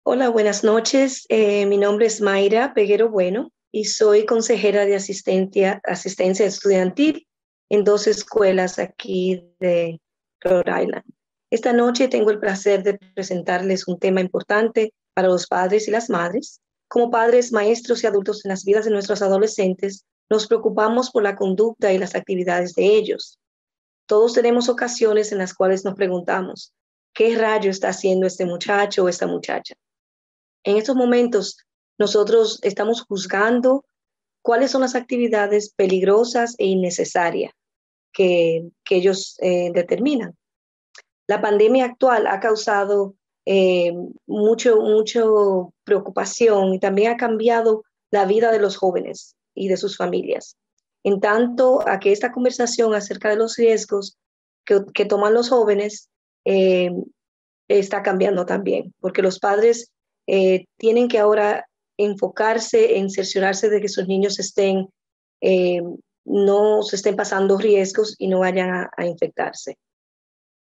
Hola, buenas noches. Mi nombre es Mayra Peguero Bueno y soy consejera de asistencia estudiantil en dos escuelas aquí de Rhode Island. Esta noche tengo el placer de presentarles un tema importante para los padres y las madres. Como padres, maestros y adultos en las vidas de nuestros adolescentes, nos preocupamos por la conducta y las actividades de ellos. Todos tenemos ocasiones en las cuales nos preguntamos, ¿qué rayo está haciendo este muchacho o esta muchacha? En estos momentos, nosotros estamos juzgando cuáles son las actividades peligrosas e innecesarias que ellos determinan. La pandemia actual ha causado eh, mucho preocupación y también ha cambiado la vida de los jóvenes y de sus familias. En tanto a que esta conversación acerca de los riesgos que toman los jóvenes eh, está cambiando también, porque los padres tienen que ahora enfocarse en cerciorarse de que sus niños eh, no se estén pasando riesgos y no vayan a infectarse.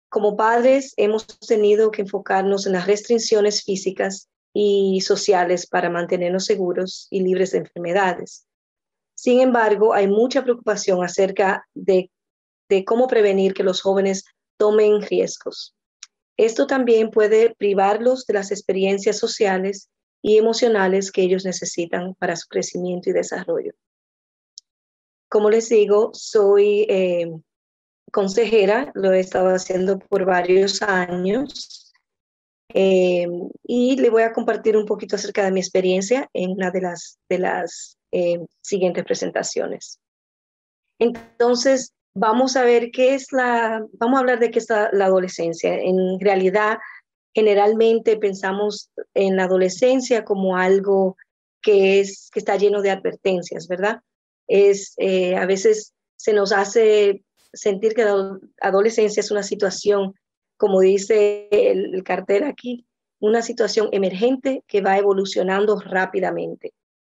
Como padres hemos tenido que enfocarnos en las restricciones físicas y sociales para mantenernos seguros y libres de enfermedades. Sin embargo, hay mucha preocupación acerca de cómo prevenir que los jóvenes tomen riesgos. Esto también puede privarlos de las experiencias sociales y emocionales que ellos necesitan para su crecimiento y desarrollo. Como les digo, soy consejera, lo he estado haciendo por varios años eh, y le voy a compartir un poquito acerca de mi experiencia en una de las siguientes presentaciones. Entonces, vamos a ver vamos a hablar de qué es la adolescencia. En realidad, generalmente pensamos en la adolescencia como algo que está lleno de advertencias, ¿verdad? A veces se nos hace sentir que la adolescencia es una situación, como dice el cartel aquí, una situación emergente que va evolucionando rápidamente.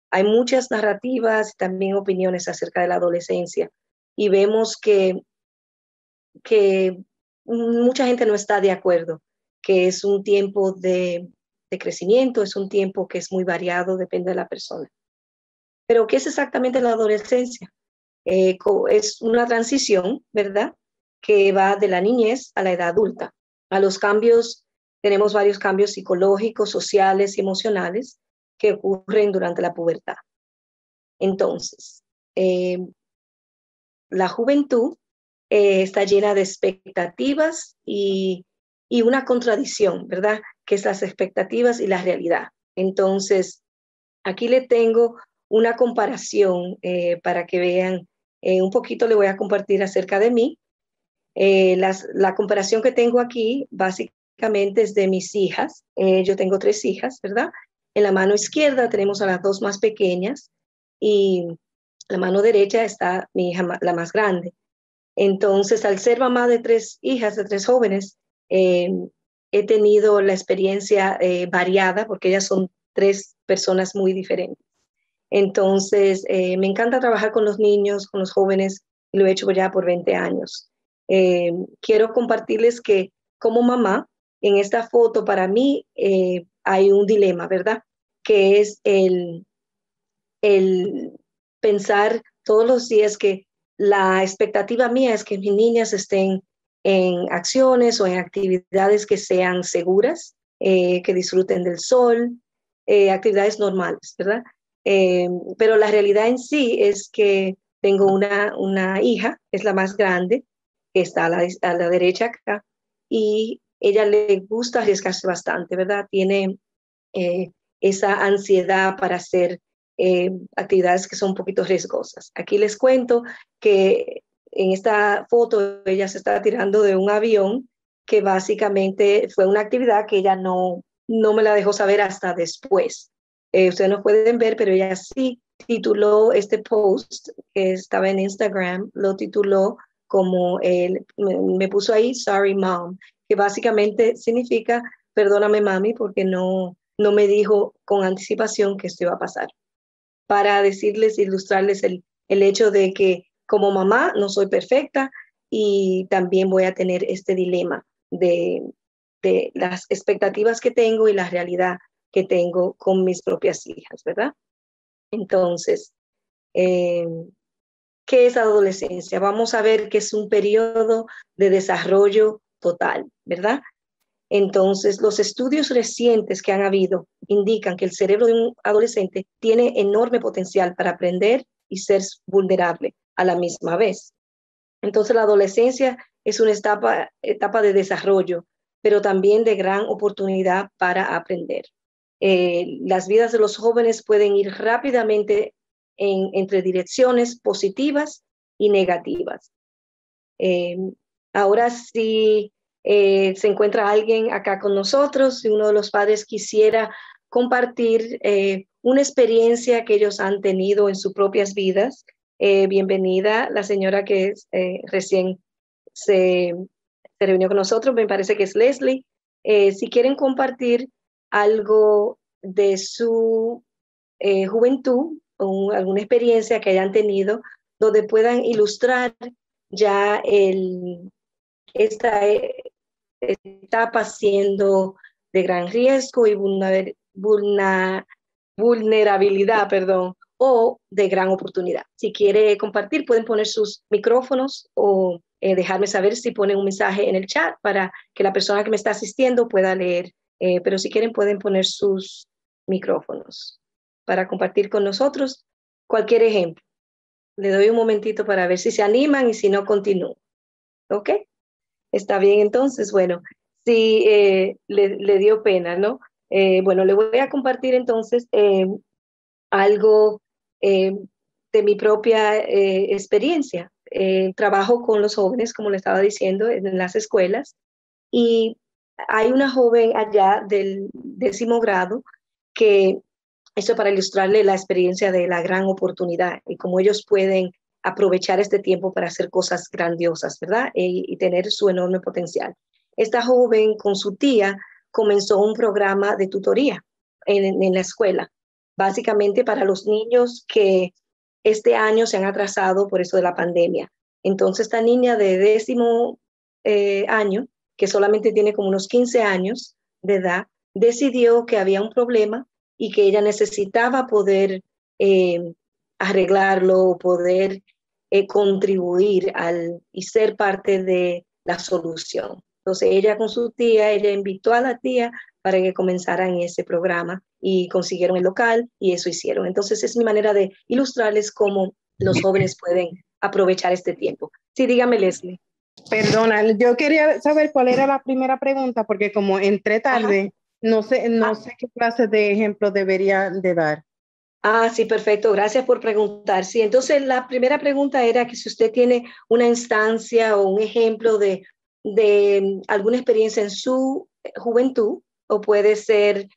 Hay muchas narrativas y también opiniones acerca de la adolescencia y vemos que mucha gente no está de acuerdo, que es un tiempo de crecimiento, es un tiempo que es muy variado, depende de la persona. Pero, ¿qué es exactamente la adolescencia? Es una transición, ¿verdad? Que va de la niñez a la edad adulta. A los cambios, tenemos varios cambios psicológicos, sociales y emocionales que ocurren durante la pubertad. Entonces, eh, la juventud está llena de expectativas y una contradicción, ¿verdad? Que es las expectativas y la realidad. Entonces, aquí le tengo una comparación para que vean un poquito, le voy a compartir acerca de mí. La comparación que tengo aquí básicamente es de mis hijas. Yo tengo tres hijas, ¿verdad? En la mano izquierda tenemos a las dos más pequeñas y la mano derecha está mi hija, la más grande. Entonces, al ser mamá de tres hijas, de tres jóvenes, eh, he tenido la experiencia variada porque ellas son tres personas muy diferentes. Entonces, me encanta trabajar con los niños, con los jóvenes, y lo he hecho ya por 20 años. Quiero compartirles que como mamá, en esta foto para mí hay un dilema, ¿verdad? Que es el pensar todos los días que la expectativa mía es que mis niñas estén en acciones o en actividades que sean seguras, que disfruten del sol, actividades normales, ¿verdad? Eh, pero la realidad en sí es que tengo una hija, es la más grande, que está a la derecha acá, y ella le gusta arriesgarse bastante, ¿verdad? Tiene esa ansiedad para hacer actividades que son un poquito riesgosas. Aquí les cuento que en esta foto ella se está tirando de un avión que básicamente fue una actividad que ella no me la dejó saber hasta después. Ustedes no pueden ver, pero ella sí tituló este post que estaba en Instagram, lo tituló como me puso ahí, sorry mom, que básicamente significa, perdóname mami, porque no me dijo con anticipación que esto iba a pasar. Para decirles, ilustrarles el hecho de que como mamá no soy perfecta y también voy a tener este dilema de las expectativas que tengo y la realidad que tengo con mis propias hijas, ¿verdad? Entonces, ¿qué es adolescencia? Vamos a ver que es un periodo de desarrollo total, ¿verdad? Entonces, los estudios recientes que han habido indican que el cerebro de un adolescente tiene enorme potencial para aprender y ser vulnerable a la misma vez. Entonces, la adolescencia es una etapa de desarrollo, pero también de gran oportunidad para aprender. Las vidas de los jóvenes pueden ir rápidamente entre direcciones positivas y negativas. Ahora sí se encuentra alguien acá con nosotros, si uno de los padres quisiera compartir una experiencia que ellos han tenido en sus propias vidas. Bienvenida la señora que recién se reunió con nosotros, me parece que es Leslie. Si quieren compartir algo de su juventud o alguna experiencia que hayan tenido donde puedan ilustrar ya esta etapa siendo de gran riesgo y vulnerabilidad, perdón, o de gran oportunidad. Si quiere compartir, pueden poner sus micrófonos o dejarme saber si ponen un mensaje en el chat para que la persona que me está asistiendo pueda leer. Pero si quieren, pueden poner sus micrófonos para compartir con nosotros cualquier ejemplo. Le doy un momentito para ver si se animan y si no, continúo. ¿Ok? Está bien, entonces, bueno, sí, le dio pena, ¿no? Bueno, le voy a compartir entonces algo eh, de mi propia experiencia. Trabajo con los jóvenes, como le estaba diciendo, en las escuelas, y hay una joven allá del 10º grado que, eso para ilustrarle la experiencia de la gran oportunidad y cómo ellos pueden aprovechar este tiempo para hacer cosas grandiosas, ¿verdad? Y tener su enorme potencial. Esta joven con su tía comenzó un programa de tutoría en la escuela, básicamente para los niños que este año se han atrasado por eso de la pandemia. Entonces, esta niña de 10º año, que solamente tiene como unos 15 años de edad, decidió que había un problema y que ella necesitaba poder arreglarlo, poder contribuir y ser parte de la solución. Entonces ella con su tía, ella invitó a la tía para que comenzaran ese programa y consiguieron el local y eso hicieron. Entonces es mi manera de ilustrarles cómo los jóvenes pueden aprovechar este tiempo. Sí, dígame, Leslie. Perdona, yo quería saber cuál era la primera pregunta, porque como entré tarde, no sé qué clase de ejemplo debería de dar. Sí, perfecto. Gracias por preguntar. Sí, entonces la primera pregunta era que si usted tiene una instancia o un ejemplo de alguna experiencia en su juventud, o puede ser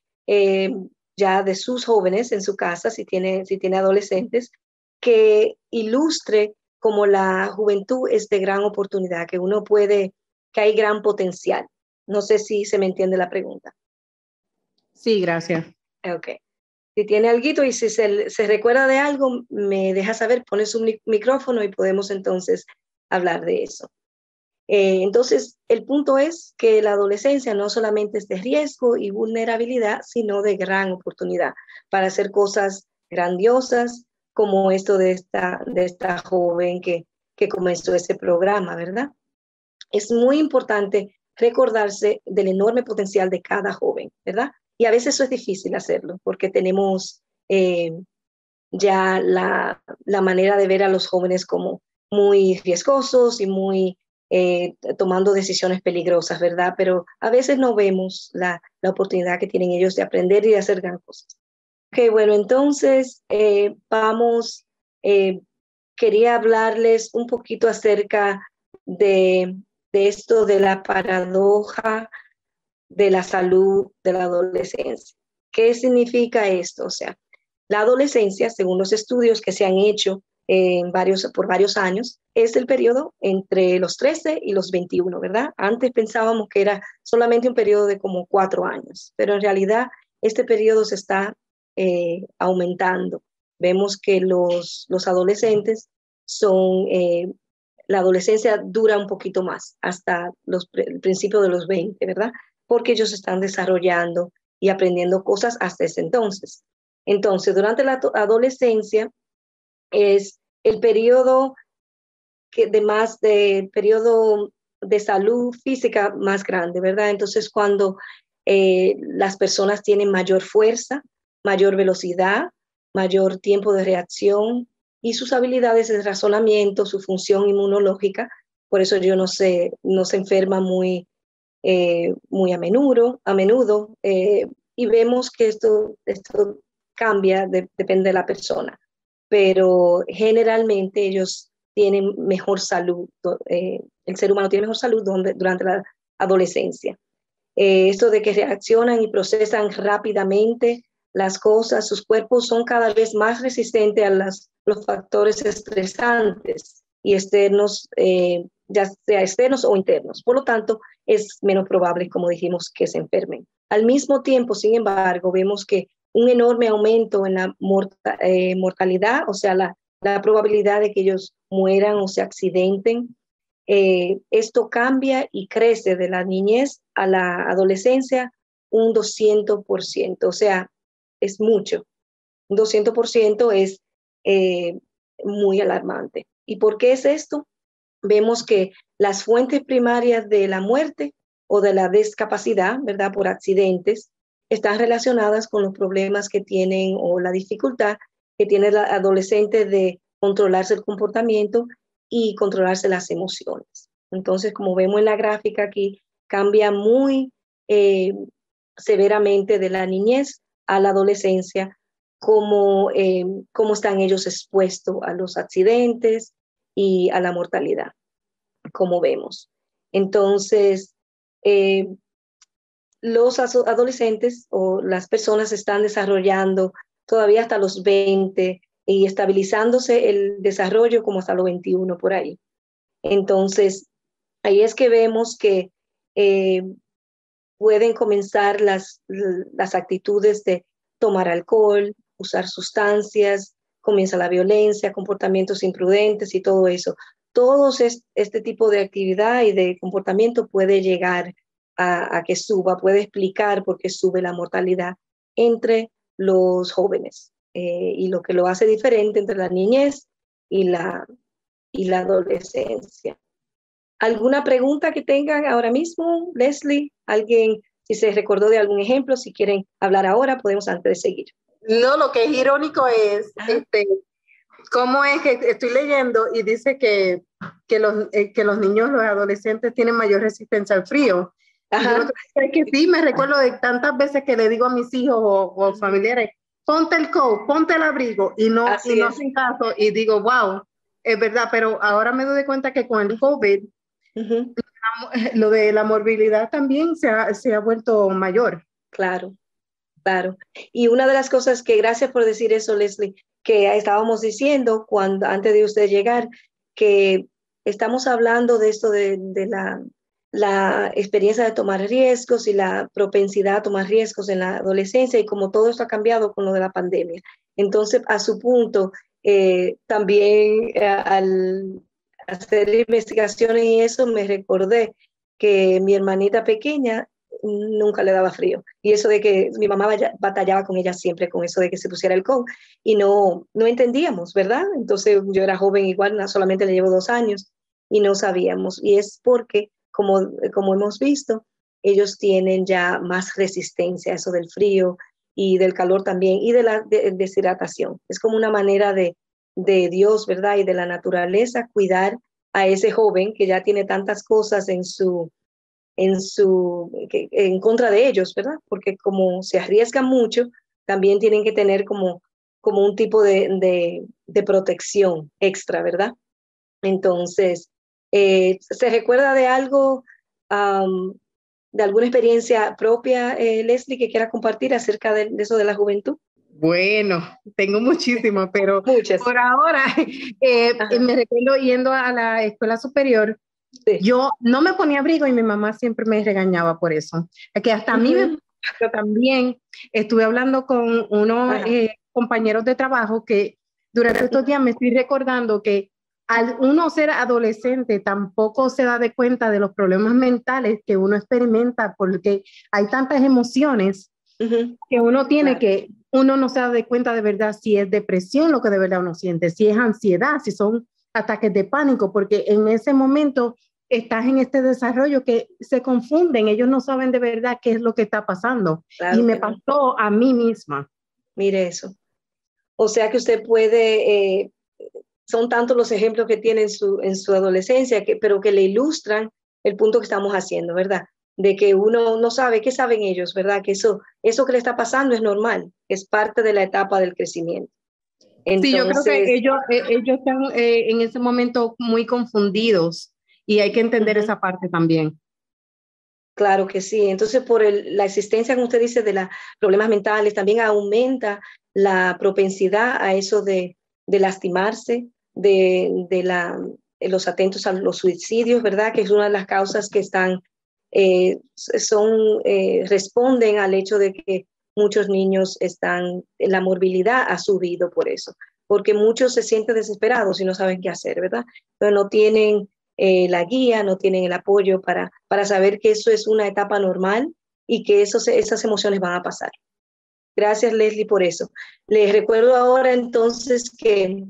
ya de sus jóvenes en su casa, si tiene adolescentes, que ilustre como la juventud es de gran oportunidad, que hay gran potencial. No sé si se me entiende la pregunta. Sí, gracias. Ok. Si tiene algo y si se recuerda de algo, me deja saber, pone su micrófono y podemos entonces hablar de eso. Entonces, el punto es que la adolescencia no solamente es de riesgo y vulnerabilidad, sino de gran oportunidad para hacer cosas grandiosas como esto de esta joven que comenzó ese programa, ¿verdad? Es muy importante recordarse del enorme potencial de cada joven, ¿verdad? Y a veces eso es difícil hacerlo porque tenemos ya la manera de ver a los jóvenes como muy riesgosos y muy tomando decisiones peligrosas, ¿verdad? Pero a veces no vemos la oportunidad que tienen ellos de aprender y de hacer gran cosas. Ok, bueno, entonces quería hablarles un poquito acerca de esto de la paradoja de la salud de la adolescencia. ¿Qué significa esto? O sea, la adolescencia, según los estudios que se han hecho por varios años, es el periodo entre los 13 y los 21, ¿verdad? Antes pensábamos que era solamente un periodo de como 4 años, pero en realidad este periodo se está aumentando. Vemos que los adolescentes la adolescencia dura un poquito más, hasta el principio de los 20, ¿verdad? Porque ellos están desarrollando y aprendiendo cosas hasta ese entonces. Entonces, durante la adolescencia es el periodo periodo de salud física más grande, ¿verdad? Entonces, cuando las personas tienen mayor fuerza, mayor velocidad, mayor tiempo de reacción y sus habilidades de razonamiento, su función inmunológica, por eso yo no se enferma muy a menudo y vemos que esto cambia, depende de la persona, pero generalmente ellos tienen mejor salud, el ser humano tiene mejor salud durante la adolescencia. Esto de que reaccionan y procesan rápidamente las cosas, sus cuerpos son cada vez más resistentes a los factores estresantes y externos, ya sea externos o internos. Por lo tanto, es menos probable, como dijimos, que se enfermen. Al mismo tiempo, sin embargo, vemos que un enorme aumento en la mortalidad, o sea, la probabilidad de que ellos mueran o se accidenten. Esto cambia y crece de la niñez a la adolescencia un 200%, o sea, es mucho. Un 200% es muy alarmante. ¿Y por qué es esto? Vemos que las fuentes primarias de la muerte o de la discapacidad, ¿verdad?, por accidentes, están relacionadas con los problemas que tienen o la dificultad que tiene el adolescente de controlarse el comportamiento y controlarse las emociones. Entonces, como vemos en la gráfica aquí, cambia muy severamente de la niñez a la adolescencia, cómo están ellos expuestos a los accidentes y a la mortalidad, como vemos. Entonces, los adolescentes o las personas están desarrollando todavía hasta los 20 y estabilizándose el desarrollo como hasta los 21 por ahí. Entonces, ahí es que vemos que pueden comenzar las actitudes de tomar alcohol, usar sustancias, comienza la violencia, comportamientos imprudentes y todo eso. Todo este tipo de actividad y de comportamiento puede llegar a que suba, puede explicar por qué sube la mortalidad entre los jóvenes y lo que lo hace diferente entre la niñez y la adolescencia. ¿Alguna pregunta que tengan ahora mismo, Leslie? ¿Alguien, si se recordó de algún ejemplo, si quieren hablar ahora, podemos antes de seguir? No, lo que es irónico es cómo es que estoy leyendo y dice que los niños, los adolescentes tienen mayor resistencia al frío. Y yo lo que es que sí, me recuerdo de tantas veces que le digo a mis hijos o familiares, ponte el coat, ponte el abrigo, y no hacen caso, y digo, wow, es verdad, pero ahora me doy cuenta que con el COVID, lo de la morbilidad también se ha vuelto mayor. Claro. Claro. Y una de las cosas que, gracias por decir eso, Leslie, que estábamos diciendo antes de usted llegar, que estamos hablando de esto de la experiencia de tomar riesgos y la propensidad a tomar riesgos en la adolescencia y como todo esto ha cambiado con lo de la pandemia. Entonces, a su punto, también al hacer investigaciones y eso, me recordé que mi hermanita pequeña nunca le daba frío. Y eso de que mi mamá batallaba con ella siempre, con eso de que se pusiera el coat, y no entendíamos, ¿verdad? Entonces yo era joven igual, solamente le llevo 2 años, y no sabíamos. Y es porque, como hemos visto, ellos tienen ya más resistencia a eso del frío y del calor también, y de la deshidratación. Es como una manera de Dios, ¿verdad? Y de la naturaleza, cuidar a ese joven que ya tiene tantas cosas en contra de ellos, ¿verdad? Porque como se arriesgan mucho, también tienen que tener como un tipo de protección extra, ¿verdad? Entonces, ¿se recuerda de algo, de alguna experiencia propia, Leslie, que quiera compartir acerca de eso de la juventud? Bueno, tengo muchísimas, pero muchas. Por ahora me recuerdo yendo a la escuela superior. Sí. Yo no me ponía abrigo y mi mamá siempre me regañaba por eso. Que hasta a mí pero también estuve hablando con unos compañeros de trabajo que durante estos días me estoy recordando que al uno ser adolescente tampoco se da de cuenta de los problemas mentales que uno experimenta porque hay tantas emociones que uno tiene Claro. que, uno no se da de cuenta de verdad si es depresión lo que de verdad uno siente, si es ansiedad, si son ataques de pánico, porque en ese momento estás en este desarrollo que se confunden, ellos no saben de verdad qué es lo que está pasando. Y Claro me que no. pasó a mí misma. Mire eso. O sea que usted puede, son tantos los ejemplos que tiene en su adolescencia, pero que le ilustran el punto que estamos haciendo, ¿verdad? De que uno no sabe qué saben ellos, ¿verdad? Que eso que le está pasando es normal, es parte de la etapa del crecimiento. Sí, yo creo que Entonces, ellos están en ese momento muy confundidos y hay que entender ujú, esa parte también. claro que sí. Entonces, por la existencia, como usted dice, de los problemas mentales, también aumenta la propensidad a eso de lastimarse, los atentos a los suicidios, ¿verdad? Que es una de las causas que responden al hecho de que muchos niños la morbilidad ha subido por eso, porque muchos se sienten desesperados y no saben qué hacer, ¿verdad? Pero no tienen la guía, no tienen el apoyo para saber que eso es una etapa normal y que esas emociones van a pasar. Gracias, Leslie, por eso. Les recuerdo ahora entonces que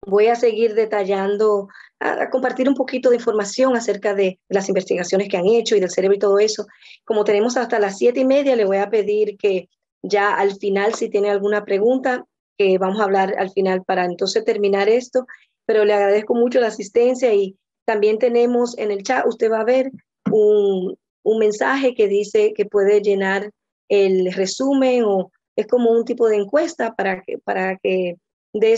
voy a seguir detallando, a compartir un poquito de información acerca de las investigaciones que han hecho y del cerebro y todo eso. Como tenemos hasta las 7:30, le voy a pedir que ya al final, si tiene alguna pregunta, que vamos a hablar al final para entonces terminar esto, pero le agradezco mucho la asistencia y también tenemos en el chat, usted va a ver un mensaje que dice que puede llenar el resumen o es como un tipo de encuesta para que dé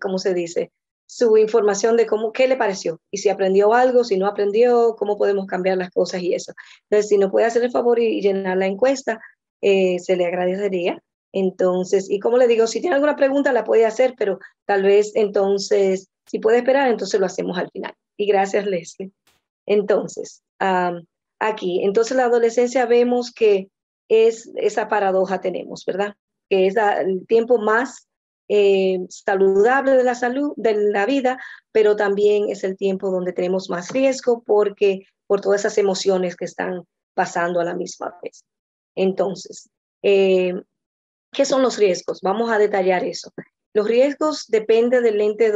¿cómo se dice? Su información de qué le pareció y si aprendió algo, si no aprendió, cómo podemos cambiar las cosas y eso. Entonces, si nos puede hacer el favor y llenar la encuesta, se le agradecería. Entonces, y como le digo, si tiene alguna pregunta la puede hacer, pero tal vez entonces, si puede esperar, entonces lo hacemos al final. Y gracias, Leslie. Entonces, aquí, entonces la adolescencia vemos que esa paradoja tenemos, ¿verdad? Que es el tiempo más saludable de la salud, de la vida, pero también es el tiempo donde tenemos más riesgo por todas esas emociones que están pasando a la misma vez. Entonces, eh, ¿qué son los riesgos? Vamos a detallar eso. Los riesgos dependen del lente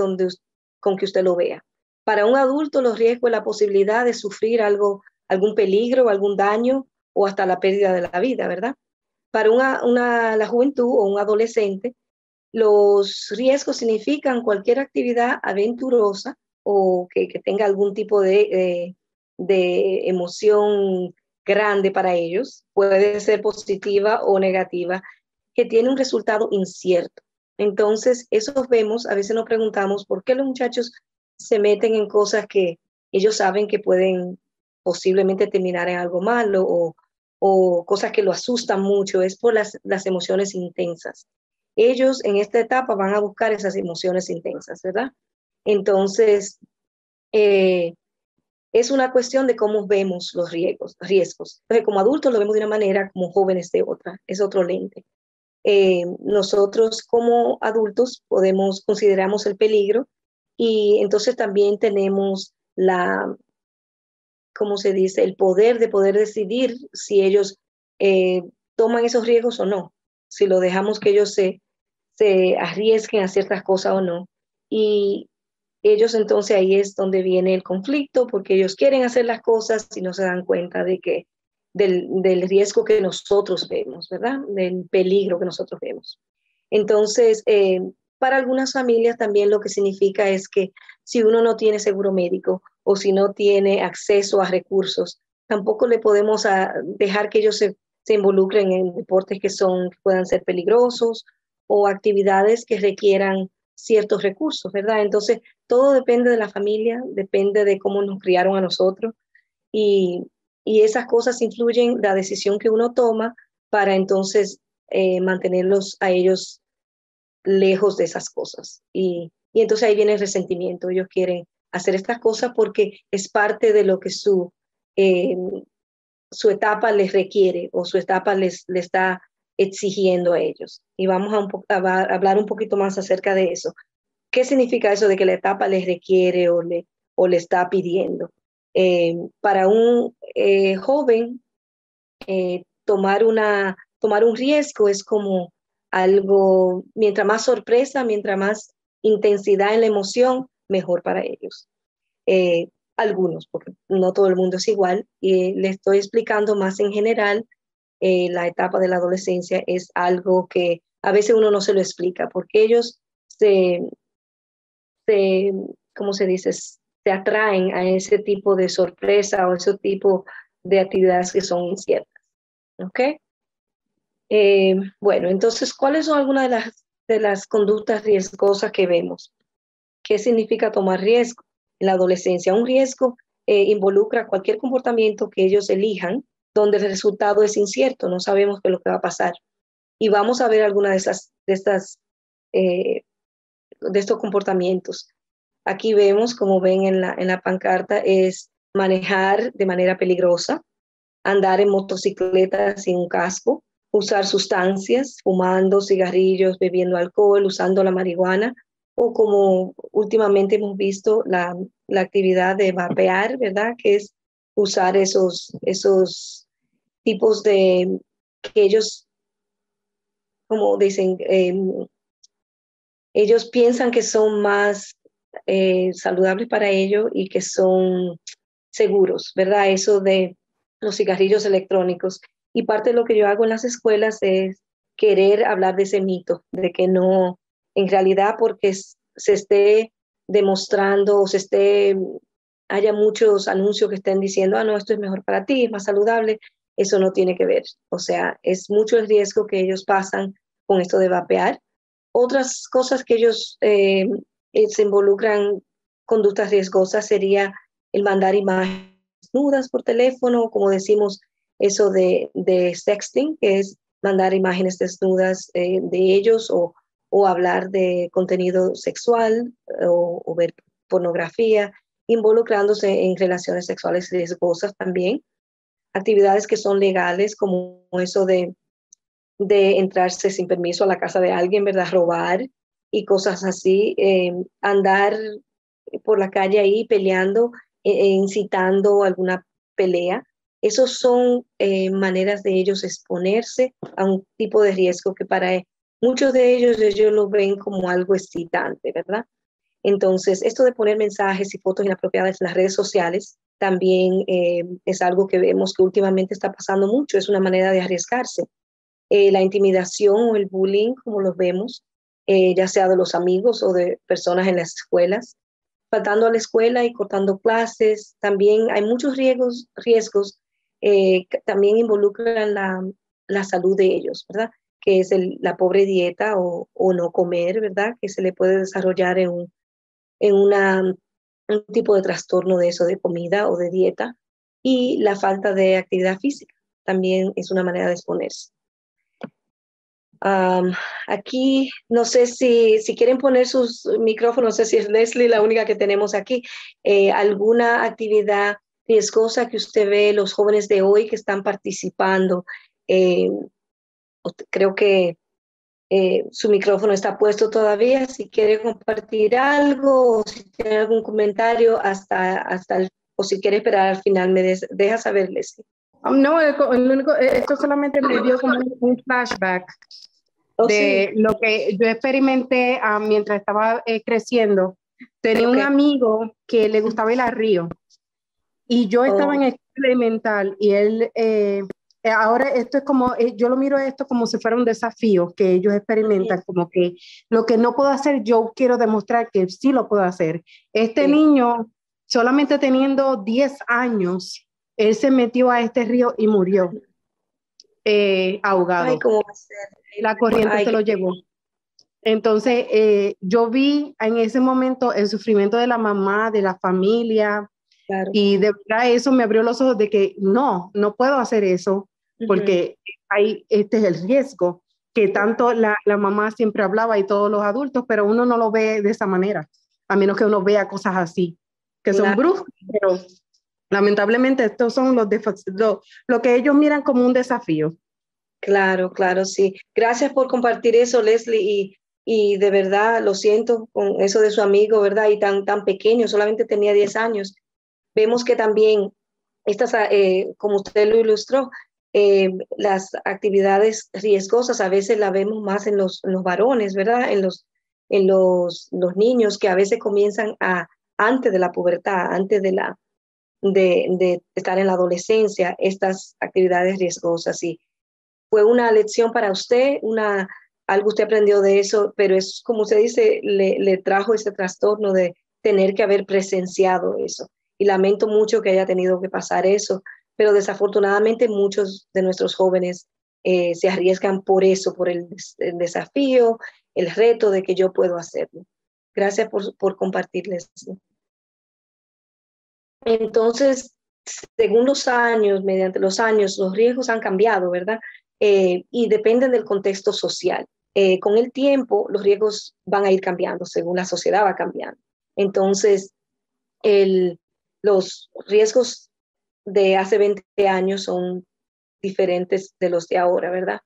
con que usted lo vea. Para un adulto, los riesgos es la posibilidad de sufrir algún peligro, algún daño o hasta la pérdida de la vida, ¿verdad? Para la juventud o un adolescente, los riesgos significan cualquier actividad aventurosa o que tenga algún tipo de emoción grande para ellos, puede ser positiva o negativa, que tiene un resultado incierto. Entonces, eso vemos, a veces nos preguntamos por qué los muchachos se meten en cosas que ellos saben que pueden posiblemente terminar en algo malo o cosas que lo asustan mucho, es por las emociones intensas. Ellos en esta etapa van a buscar esas emociones intensas, ¿verdad? Entonces, eh, es una cuestión de cómo vemos los riesgos. Entonces, como adultos lo vemos de una manera, como jóvenes de otra, es otro lente. Nosotros como adultos consideramos el peligro y entonces también tenemos ¿cómo se dice? El poder de poder decidir si ellos eh, toman esos riesgos o no, si lo dejamos que ellos se arriesguen a ciertas cosas o no. Y ellos entonces ahí es donde viene el conflicto, porque ellos quieren hacer las cosas y no se dan cuenta del riesgo que nosotros vemos, ¿verdad? Del peligro que nosotros vemos. Entonces, para algunas familias también lo que significa es que si uno no tiene seguro médico o si no tiene acceso a recursos, tampoco le podemos dejar que ellos se involucren en deportes que puedan ser peligrosos o actividades que requieran ciertos recursos, ¿verdad? Entonces, todo depende de la familia, depende de cómo nos criaron a nosotros y, y esas cosas influyen la decisión que uno toma para entonces mantenerlos a ellos lejos de esas cosas. Y entonces ahí viene el resentimiento. Ellos quieren hacer estas cosas porque es parte de lo que eh, su etapa les requiere o su etapa le está exigiendo a ellos. Y vamos a hablar un poquito más acerca de eso. ¿Qué significa eso de que la etapa les requiere o le está pidiendo? Para un joven, tomar un riesgo es como algo, mientras más sorpresa, mientras más intensidad en la emoción, mejor para ellos. Algunos, porque no todo el mundo es igual, y le estoy explicando más en general. La etapa de la adolescencia es algo que a veces uno no se lo explica, porque ellos se ¿cómo se dice? Se atraen a ese tipo de sorpresa o ese tipo de actividades que son inciertas. ¿Ok? Bueno, entonces, ¿cuáles son algunas de las conductas riesgosas que vemos? ¿Qué significa tomar riesgo en la adolescencia? Un riesgo involucra cualquier comportamiento que ellos elijan donde el resultado es incierto, no sabemos qué es lo que va a pasar. Y vamos a ver algunas de estos comportamientos. Aquí vemos, como ven en la pancarta, es manejar de manera peligrosa, andar en motocicleta sin un casco, usar sustancias, fumando cigarrillos, bebiendo alcohol, usando la marihuana, o como últimamente hemos visto la actividad de vapear, ¿verdad? Que es usar esos tipos de, que ellos, como dicen, ellos piensan que son más saludables para ellos y que son seguros, ¿verdad? Eso de los cigarrillos electrónicos. Y parte de lo que yo hago en las escuelas es querer hablar de ese mito, de que no, en realidad porque se esté demostrando o haya muchos anuncios que estén diciendo, no, esto es mejor para ti, es más saludable, eso no tiene que ver. O sea, es mucho el riesgo que ellos pasan con esto de vapear. Otras cosas que ellos se involucran, conductas riesgosas, sería el mandar imágenes desnudas por teléfono, como decimos, eso de sexting, que es mandar imágenes desnudas de ellos o hablar de contenido sexual o ver pornografía, involucrándose en relaciones sexuales riesgosas también. Actividades que son legales, como eso de entrarse sin permiso a la casa de alguien, ¿verdad? Robar y cosas así, andar por la calle ahí peleando, incitando alguna pelea. Esos son maneras de ellos exponerse a un tipo de riesgo que para muchos de ellos lo ven como algo excitante, ¿verdad? Entonces, esto de poner mensajes y fotos inapropiadas en las redes sociales también es algo que vemos que últimamente está pasando mucho, es una manera de arriesgarse. La intimidación o el bullying, como los vemos, ya sea de los amigos o de personas en las escuelas, faltando a la escuela y cortando clases. También hay muchos riesgos que también involucran la salud de ellos, ¿verdad? Que es la pobre dieta o no comer, ¿verdad? Que se le puede desarrollar en un tipo de trastorno de eso, de comida o de dieta. Y la falta de actividad física también es una manera de exponerse. Aquí no sé si quieren poner sus micrófonos, no sé si es Leslie la única que tenemos aquí, alguna actividad riesgosa que usted ve los jóvenes de hoy que están participando. Creo que su micrófono está puesto todavía, si quiere compartir algo o si tiene algún comentario o si quiere esperar al final, me deja saber, Leslie. No, esto solamente me dio como un flashback de lo que yo experimenté mientras estaba creciendo. Tenía un amigo que le gustaba ir al río y yo estaba en escuela elemental y él, ahora esto es como, yo lo miro esto como si fuera un desafío que ellos experimentan, como que lo que no puedo hacer, yo quiero demostrar que sí lo puedo hacer. Este niño, solamente teniendo 10 años, él se metió a este río y murió ahogado. Ay, ¿cómo va a ser? La corriente se lo llevó. Entonces, yo vi en ese momento el sufrimiento de la mamá, de la familia, claro. Y de verdad eso me abrió los ojos de que no puedo hacer eso, porque este es el riesgo, que tanto la mamá siempre hablaba y todos los adultos, pero uno no lo ve de esa manera, a menos que uno vea cosas así, que son bruscas, pero lamentablemente estos son lo que ellos miran como un desafío. Claro, claro, sí. Gracias por compartir eso, Leslie, y de verdad lo siento con eso de su amigo, ¿verdad? Y tan pequeño, solamente tenía 10 años. Vemos que también, como usted lo ilustró, las actividades riesgosas a veces la vemos más en los varones, ¿verdad? Los niños que a veces comienzan antes de la pubertad, antes de estar en la adolescencia, estas actividades riesgosas. Y fue una lección para usted, algo usted aprendió de eso, pero es como usted dice, le trajo ese trastorno de tener que haber presenciado eso. Y lamento mucho que haya tenido que pasar eso, pero desafortunadamente muchos de nuestros jóvenes se arriesgan por eso, por el desafío, el reto de que yo puedo hacerlo. Gracias por compartirles. Entonces, según los años, mediante los años, los riesgos han cambiado, ¿verdad? Y dependen del contexto social. Con el tiempo, los riesgos van a ir cambiando según la sociedad va cambiando. Entonces, los riesgos de hace 20 años son diferentes de los de ahora, ¿verdad?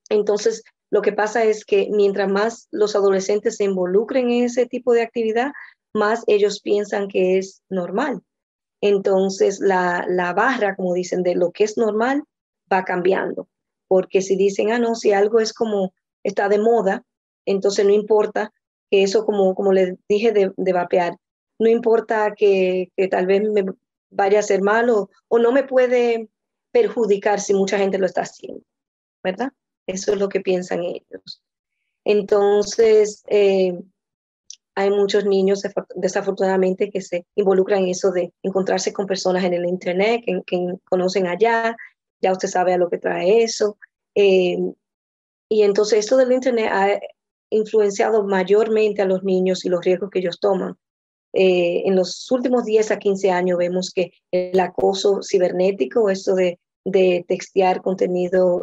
Entonces, lo que pasa es que mientras más los adolescentes se involucren en ese tipo de actividad, más ellos piensan que es normal. Entonces, la barra, como dicen, de lo que es normal va cambiando. Porque si dicen, no, si algo es como está de moda, entonces no importa que eso, como les dije, de vapear, no importa que tal vez me vaya a hacer mal o no me puede perjudicar si mucha gente lo está haciendo, ¿verdad? Eso es lo que piensan ellos. Entonces, hay muchos niños, desafortunadamente, que se involucran en eso de encontrarse con personas en el Internet que conocen allá. Ya usted sabe a lo que trae eso. Y entonces esto del Internet ha influenciado mayormente a los niños y los riesgos que ellos toman. En los últimos 10 a 15 años vemos que el acoso cibernético, esto de textear contenido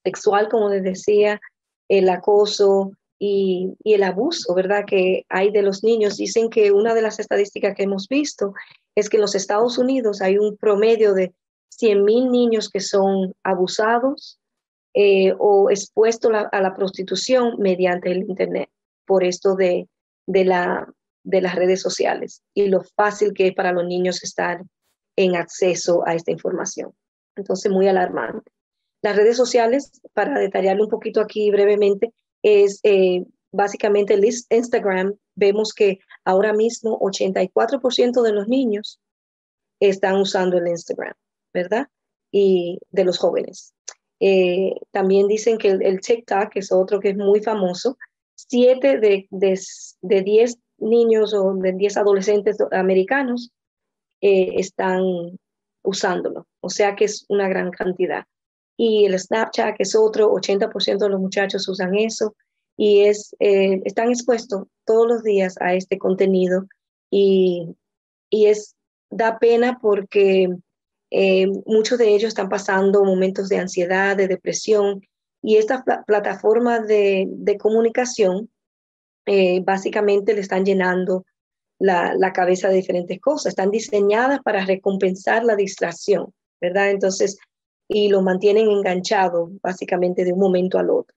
sexual, como les decía, el acoso y el abuso, ¿verdad?, que hay de los niños. Dicen que una de las estadísticas que hemos visto es que en los Estados Unidos hay un promedio de 100,000 niños que son abusados o expuestos a la prostitución mediante el Internet, por esto de las redes sociales y lo fácil que es para los niños estar en acceso a esta información. Entonces, muy alarmante. Las redes sociales, para detallarlo un poquito aquí brevemente, es básicamente el Instagram. Vemos que ahora mismo 84% de los niños están usando el Instagram, ¿verdad? Y de los jóvenes. También dicen que el TikTok, que es otro que es muy famoso, 7 de 10 niños o de 10 adolescentes americanos están usándolo. O sea que es una gran cantidad. Y el Snapchat, que es otro, 80% de los muchachos usan eso y están expuestos todos los días a este contenido y da pena porque muchos de ellos están pasando momentos de ansiedad, de depresión y estas plataformas de comunicación básicamente le están llenando la cabeza de diferentes cosas, están diseñadas para recompensar la distracción, ¿verdad? Entonces, y lo mantienen enganchado básicamente de un momento al otro.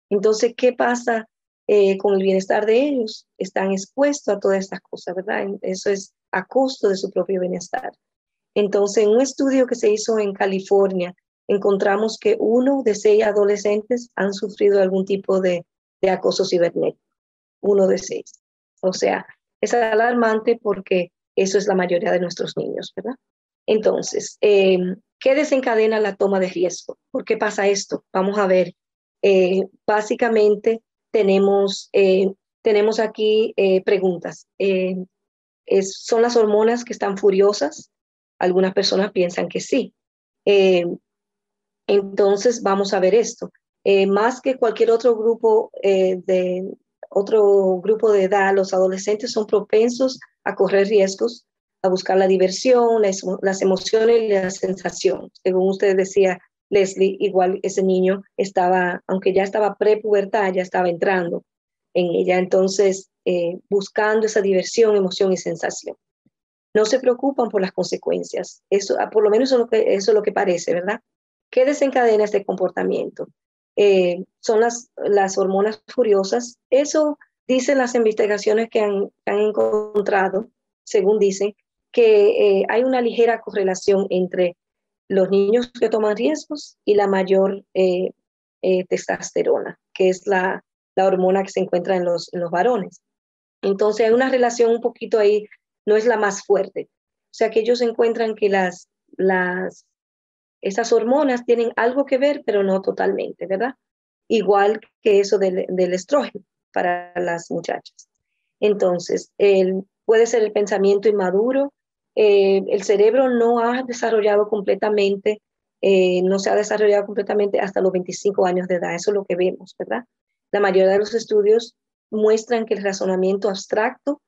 Entonces, ¿qué pasa con el bienestar de ellos? Están expuestos a todas estas cosas, ¿verdad? Eso es a costo de su propio bienestar. Entonces, en un estudio que se hizo en California, encontramos que 1 de 6 adolescentes han sufrido algún tipo de acoso cibernético. 1 de 6. O sea, es alarmante porque eso es la mayoría de nuestros niños, ¿verdad? Entonces, ¿qué desencadena la toma de riesgo? ¿Por qué pasa esto? Vamos a ver. Básicamente tenemos aquí preguntas. ¿Son las hormonas que están furiosas? Algunas personas piensan que sí. Entonces, vamos a ver esto. Más que cualquier otro grupo de edad, los adolescentes son propensos a correr riesgos, a buscar la diversión, las emociones y la sensación. Según usted decía, Leslie, igual ese niño estaba, aunque ya estaba prepubertad, ya estaba entrando en ella. Entonces, buscando esa diversión, emoción y sensación. No se preocupan por las consecuencias. Eso, por lo menos eso es lo que parece, ¿verdad? ¿Qué desencadena este comportamiento? Son las hormonas furiosas. Eso dicen las investigaciones que han encontrado, según dicen, que hay una ligera correlación entre los niños que toman riesgos y la mayor testosterona, que es la hormona que se encuentra en los varones. Entonces hay una relación un poquito ahí, no es la más fuerte. O sea que ellos encuentran que esas hormonas tienen algo que ver, pero no totalmente, ¿verdad? Igual que eso del estrógeno para las muchachas. Entonces, puede ser el pensamiento inmaduro, el cerebro no ha desarrollado completamente, no se ha desarrollado completamente hasta los 25 años de edad, eso es lo que vemos, ¿verdad? La mayoría de los estudios muestran que el razonamiento abstracto,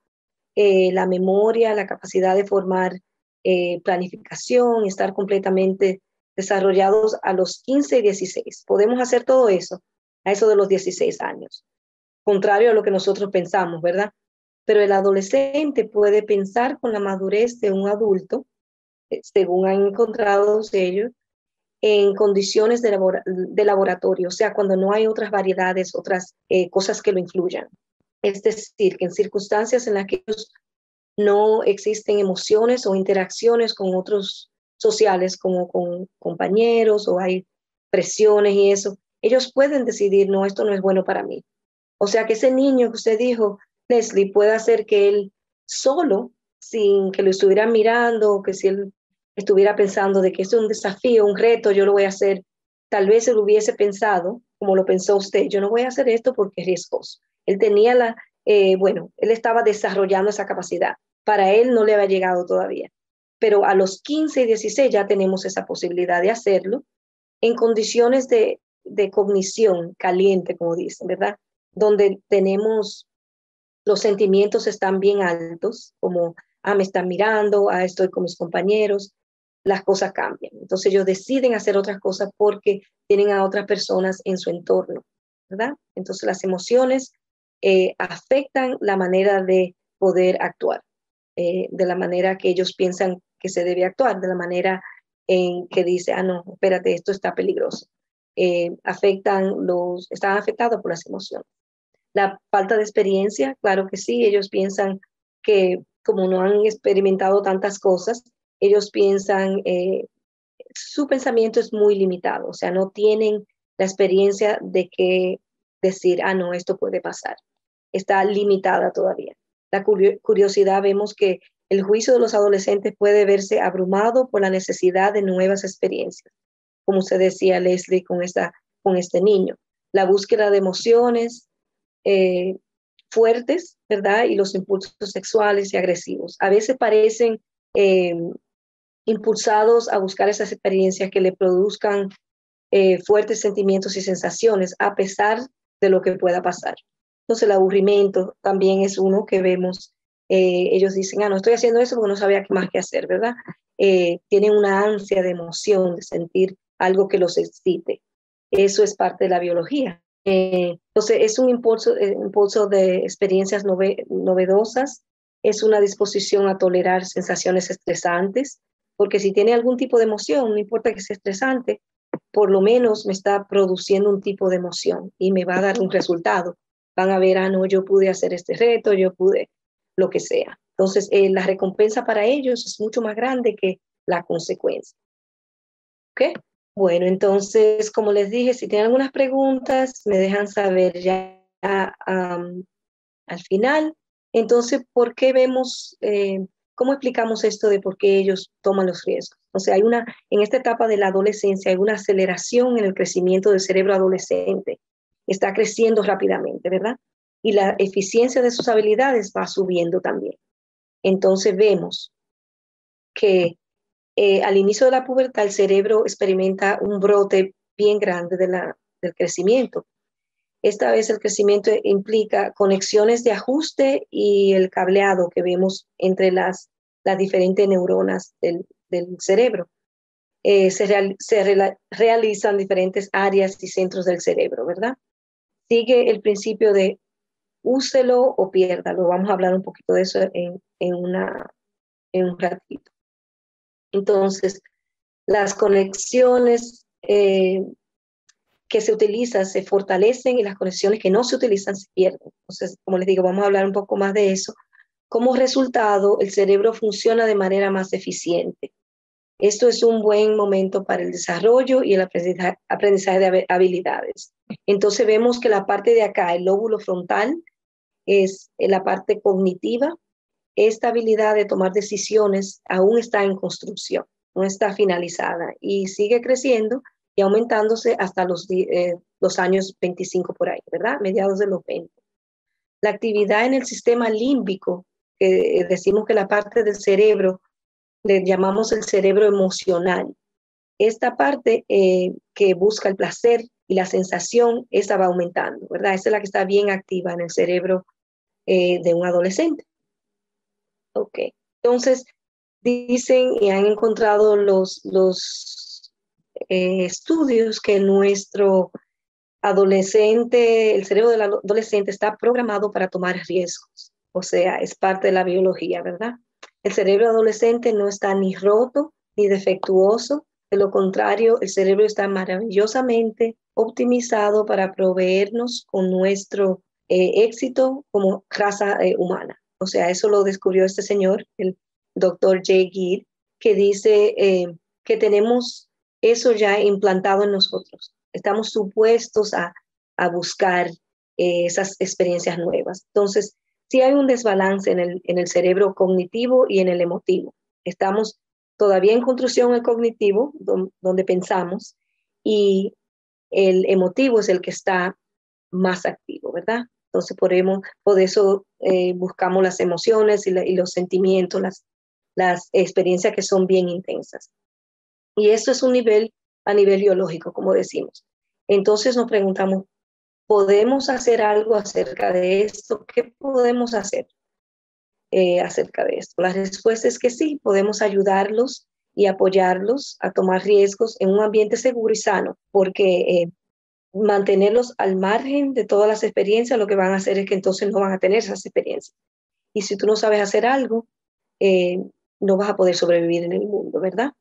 la memoria, la capacidad de formar planificación, estar completamente desarrollados a los 15 y 16. Podemos hacer todo eso a eso de los 16 años, contrario a lo que nosotros pensamos, ¿verdad? Pero el adolescente puede pensar con la madurez de un adulto, según han encontrado ellos, en condiciones de laboratorio, o sea, cuando no hay otras variedades, otras cosas que lo influyan. Es decir, que en circunstancias en las que ellos no existen emociones o interacciones con otros sociales, como con compañeros, o hay presiones y eso, ellos pueden decidir, no, esto no es bueno para mí. O sea, que ese niño que usted dijo, Leslie, puede hacer que él solo, sin que lo estuvieran mirando, o que si él estuviera pensando de que esto es un desafío, un reto, yo lo voy a hacer, tal vez él hubiese pensado, como lo pensó usted, yo no voy a hacer esto porque es riesgoso. Él tenía él estaba desarrollando esa capacidad. Para él no le había llegado todavía. Pero a los 15 y 16 ya tenemos esa posibilidad de hacerlo en condiciones de cognición caliente, como dicen, ¿verdad? Donde tenemos los sentimientos están bien altos, como, me están mirando, estoy con mis compañeros, las cosas cambian. Entonces ellos deciden hacer otras cosas porque tienen a otras personas en su entorno, ¿verdad? Entonces las emociones afectan la manera de poder actuar, de la manera que ellos piensan que se debe actuar, de la manera en que dice, no, espérate, esto está peligroso. Están afectados por las emociones. La falta de experiencia, claro que sí, ellos piensan que como no han experimentado tantas cosas, ellos piensan, su pensamiento es muy limitado, o sea, no tienen la experiencia de que decir, no, esto puede pasar. Está limitada todavía. La curiosidad, vemos que el juicio de los adolescentes puede verse abrumado por la necesidad de nuevas experiencias, como usted decía, Leslie, con este niño. La búsqueda de emociones fuertes, ¿verdad? Y los impulsos sexuales y agresivos. A veces parecen impulsados a buscar esas experiencias que le produzcan fuertes sentimientos y sensaciones, a pesar de lo que pueda pasar. Entonces el aburrimiento también es uno que vemos. Ellos dicen, no estoy haciendo eso porque no sabía qué más que hacer, ¿verdad? Tienen una ansia de emoción, de sentir algo que los excite. Eso es parte de la biología. Entonces es un impulso de experiencias novedosas, es una disposición a tolerar sensaciones estresantes, porque si tiene algún tipo de emoción, no importa que sea estresante, por lo menos me está produciendo un tipo de emoción y me va a dar un resultado. Van a ver, no, yo pude hacer este reto, yo pude lo que sea. Entonces, la recompensa para ellos es mucho más grande que la consecuencia. ¿Ok? Bueno, entonces, como les dije, si tienen algunas preguntas, me dejan saber ya al final. Entonces, ¿por qué vemos, cómo explicamos esto de por qué ellos toman los riesgos? O sea, en esta etapa de la adolescencia hay una aceleración en el crecimiento del cerebro adolescente. Está creciendo rápidamente, ¿verdad? Y la eficiencia de sus habilidades va subiendo también. Entonces vemos que al inicio de la pubertad el cerebro experimenta un brote bien grande del crecimiento. Esta vez el crecimiento implica conexiones de ajuste y el cableado que vemos entre las diferentes neuronas del cerebro. Se realizan diferentes áreas y centros del cerebro, ¿verdad? Sigue el principio de úselo o piérdalo. Vamos a hablar un poquito de eso en un ratito. Entonces, las conexiones que se utilizan se fortalecen y las conexiones que no se utilizan se pierden. Entonces, como les digo, vamos a hablar un poco más de eso. Como resultado, el cerebro funciona de manera más eficiente. Esto es un buen momento para el desarrollo y el aprendizaje de habilidades. Entonces vemos que la parte de acá, el lóbulo frontal, es la parte cognitiva. Esta habilidad de tomar decisiones aún está en construcción, no está finalizada y sigue creciendo y aumentándose hasta los años 25 por ahí, ¿verdad? Mediados de los 20. La actividad en el sistema límbico, decimos que la parte del cerebro, le llamamos el cerebro emocional. Esta parte que busca el placer y la sensación, esa va aumentando, ¿verdad? Esa es la que está bien activa en el cerebro de un adolescente. Ok, entonces dicen y han encontrado los estudios que nuestro adolescente, el cerebro del adolescente está programado para tomar riesgos, o sea, es parte de la biología, ¿verdad? El cerebro adolescente no está ni roto ni defectuoso, de lo contrario, el cerebro está maravillosamente optimizado para proveernos con nuestro éxito como raza humana. O sea, eso lo descubrió este señor, el doctor Jay Gill, que dice que tenemos eso ya implantado en nosotros. Estamos supuestos a buscar esas experiencias nuevas. Entonces, sí hay un desbalance en el cerebro cognitivo y en el emotivo. Estamos todavía en construcción el cognitivo, donde pensamos, y el emotivo es el que está más activo, ¿verdad? Entonces, por eso buscamos las emociones y los sentimientos, las experiencias que son bien intensas. Y esto es a nivel biológico, como decimos. Entonces nos preguntamos, ¿podemos hacer algo acerca de esto? ¿Qué podemos hacer acerca de esto? La respuesta es que sí, podemos ayudarlos y apoyarlos a tomar riesgos en un ambiente seguro y sano, porque mantenerlos al margen de todas las experiencias lo que van a hacer es que entonces no van a tener esas experiencias. Y si tú no sabes hacer algo, no vas a poder sobrevivir en el mundo, ¿verdad?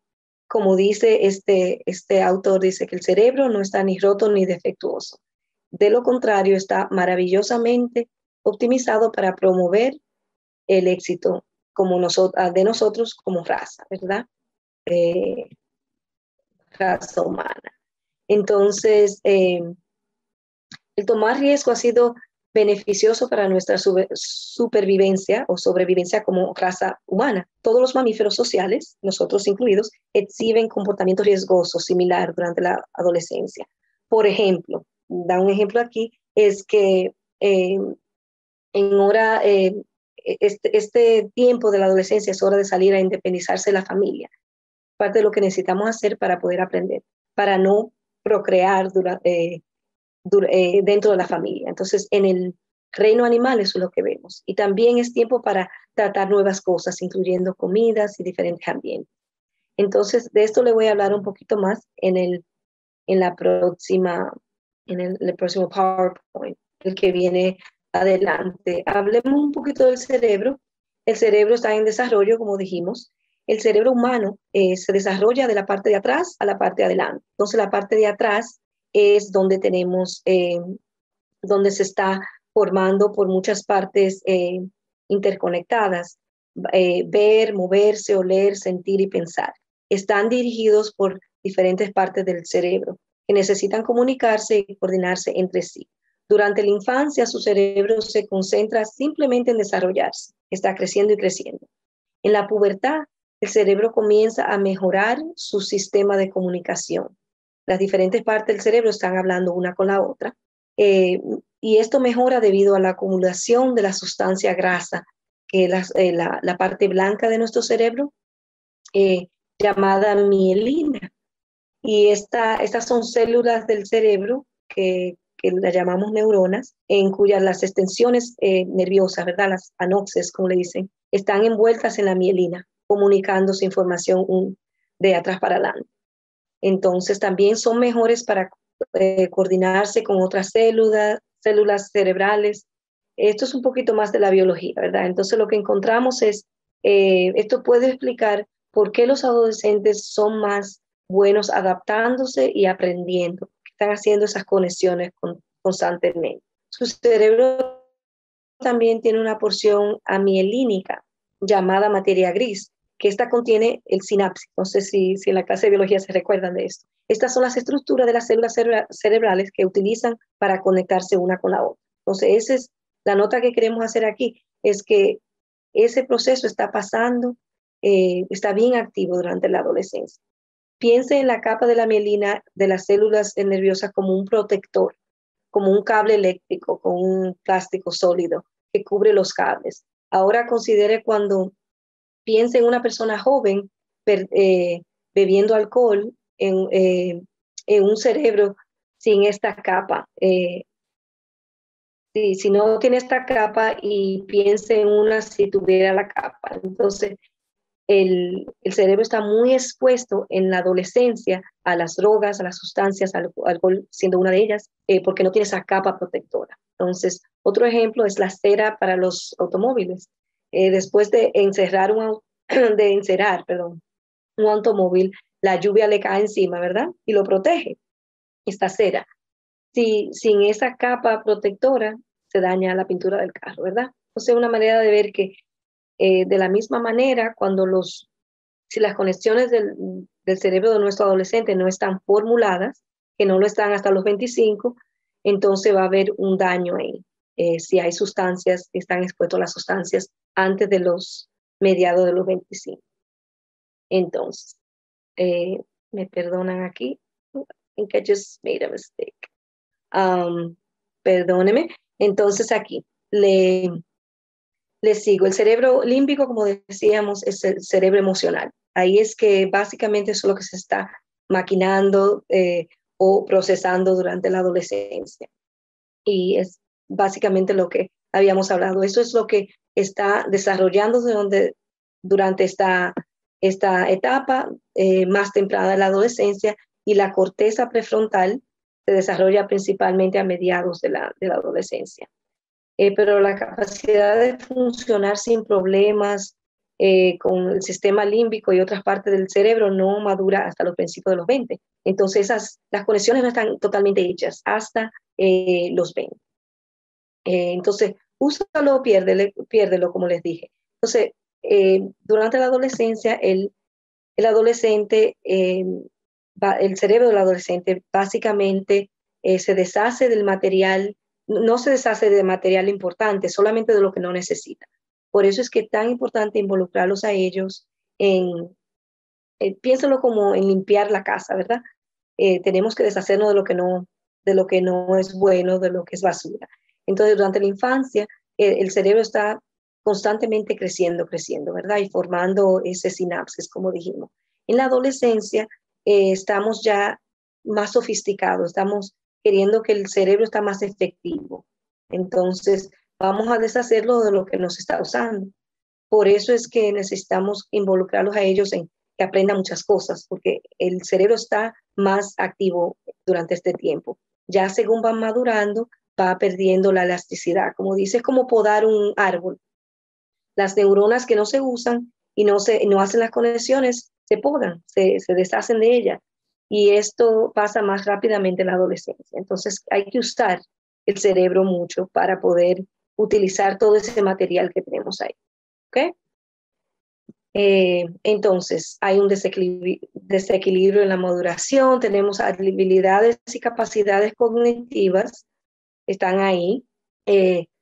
Como dice este autor, dice que el cerebro no está ni roto ni defectuoso. De lo contrario, está maravillosamente optimizado para promover el éxito de nosotros como raza, ¿verdad? Raza humana. Entonces, el tomar riesgo ha sido beneficioso para nuestra supervivencia o sobrevivencia como raza humana. Todos los mamíferos sociales, nosotros incluidos, exhiben comportamientos riesgosos similares durante la adolescencia. Por ejemplo, da un ejemplo aquí, es que este tiempo de la adolescencia es hora de salir a independizarse de la familia. Parte de lo que necesitamos hacer para poder aprender, para no procrear dentro de la familia. Entonces, en el reino animal eso es lo que vemos. Y también es tiempo para tratar nuevas cosas, incluyendo comidas y diferentes ambientes. Entonces, de esto le voy a hablar un poquito más en el próximo PowerPoint, el que viene adelante. Hablemos un poquito del cerebro. El cerebro está en desarrollo, como dijimos. El cerebro humano se desarrolla de la parte de atrás a la parte de adelante. Entonces, la parte de atrás es donde tenemos, donde se está formando por muchas partes interconectadas. Ver, moverse, oler, sentir y pensar. Están dirigidos por diferentes partes del cerebro que necesitan comunicarse y coordinarse entre sí. Durante la infancia, su cerebro se concentra simplemente en desarrollarse, está creciendo y creciendo. En la pubertad, el cerebro comienza a mejorar su sistema de comunicación. Las diferentes partes del cerebro están hablando una con la otra, y esto mejora debido a la acumulación de la sustancia grasa, que es la parte blanca de nuestro cerebro, llamada mielina. Y estas son células del cerebro que las llamamos neuronas, en cuyas las extensiones nerviosas, ¿verdad? Las anoxes, como le dicen, están envueltas en la mielina, comunicándose información de atrás para adelante. Entonces también son mejores para coordinarse con otras células cerebrales. Esto es un poquito más de la biología, ¿verdad? Entonces lo que encontramos es, esto puede explicar por qué los adolescentes son más buenos adaptándose y aprendiendo, están haciendo esas conexiones constantemente. Su cerebro también tiene una porción amielínica llamada materia gris, que esta contiene el sinapsis. No sé si en la clase de biología se recuerdan de esto. Estas son las estructuras de las células cerebrales que utilizan para conectarse una con la otra. Entonces, esa es la nota que queremos hacer aquí, es que ese proceso está pasando, está bien activo durante la adolescencia. Piense en la capa de la mielina de las células nerviosas como un protector, como un cable eléctrico con un plástico sólido que cubre los cables. Ahora considere cuando piense en una persona joven bebiendo alcohol en un cerebro sin esta capa. Si no tiene esta capa y piense en una si tuviera la capa. Entonces, el cerebro está muy expuesto en la adolescencia a las drogas, a las sustancias, al alcohol siendo una de ellas, porque no tiene esa capa protectora. Entonces, otro ejemplo es la cera para los automóviles. Después de encerar un automóvil, la lluvia le cae encima, ¿verdad? Y lo protege, esta cera. Sin esa capa protectora, se daña la pintura del carro, ¿verdad? Entonces, una manera de ver que de la misma manera, si las conexiones del cerebro de nuestro adolescente no están formuladas, que no lo están hasta los 25, entonces va a haber un daño ahí. Si hay sustancias, están expuestos a las sustancias antes de los mediados de los 25. Entonces, me perdonan aquí. I think I just made a mistake. Perdóneme. Entonces aquí le sigo. El cerebro límbico, como decíamos, es el cerebro emocional. Ahí es que básicamente eso es lo que se está maquinando o procesando durante la adolescencia. Y es básicamente lo que habíamos hablado. Eso es lo que está desarrollándose durante esta etapa más temprana de la adolescencia, y la corteza prefrontal se desarrolla principalmente a mediados de la adolescencia. Pero la capacidad de funcionar sin problemas con el sistema límbico y otras partes del cerebro no madura hasta los principios de los 20. Entonces, las conexiones no están totalmente hechas hasta los 20. Entonces, úsalo, piérdelo, como les dije. Entonces, durante la adolescencia, el adolescente, el cerebro del adolescente básicamente se deshace del material, no se deshace de material importante, solamente de lo que no necesita. Por eso es que es tan importante involucrarlos a ellos piénsalo como en limpiar la casa, ¿verdad? Tenemos que deshacernos de lo que no es bueno, de lo que es basura. Entonces, durante la infancia, el cerebro está constantemente creciendo, ¿verdad? Y formando ese sinapsis, como dijimos. En la adolescencia, estamos ya más sofisticados, estamos queriendo que el cerebro está más efectivo. Entonces, vamos a deshacerlo de lo que nos está usando. Por eso es que necesitamos involucrarlos a ellos en que aprendan muchas cosas, porque el cerebro está más activo durante este tiempo. Ya según van madurando, va perdiendo la elasticidad. Como dice, es como podar un árbol. Las neuronas que no se usan y no hacen las conexiones, se podan, se deshacen de ellas. Y esto pasa más rápidamente en la adolescencia. Entonces hay que usar el cerebro mucho para poder utilizar todo ese material que tenemos ahí. ¿Ok? Entonces, hay un desequilibrio en la maduración, tenemos habilidades y capacidades cognitivas, están ahí,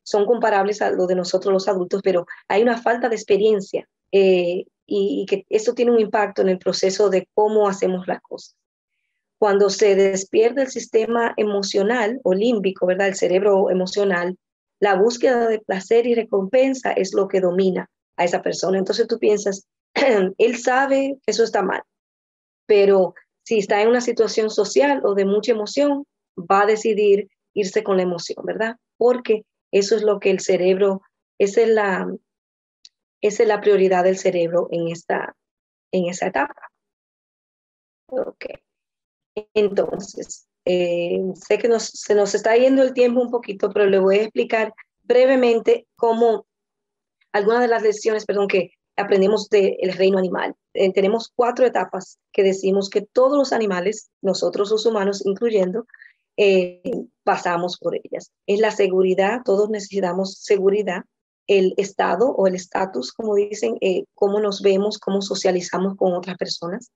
son comparables a lo de nosotros los adultos, pero hay una falta de experiencia y que eso tiene un impacto en el proceso de cómo hacemos las cosas. Cuando se despierta el sistema emocional o límbico, ¿verdad? El cerebro emocional, la búsqueda de placer y recompensa es lo que domina a esa persona. Entonces tú piensas, él sabe que eso está mal, pero si está en una situación social o de mucha emoción, va a decidir irse con la emoción, ¿verdad? Porque eso es lo que el cerebro, esa es la prioridad del cerebro en esa etapa. Ok. Entonces, sé que se nos está yendo el tiempo un poquito, pero le voy a explicar brevemente cómo algunas de las lecciones, que aprendemos del reino animal. Tenemos 4 etapas que decimos que todos los animales, nosotros los humanos incluyendo, pasamos por ellas. Es la seguridad, todos necesitamos seguridad, el estado o el estatus, como dicen, cómo nos vemos, cómo socializamos con otras personas,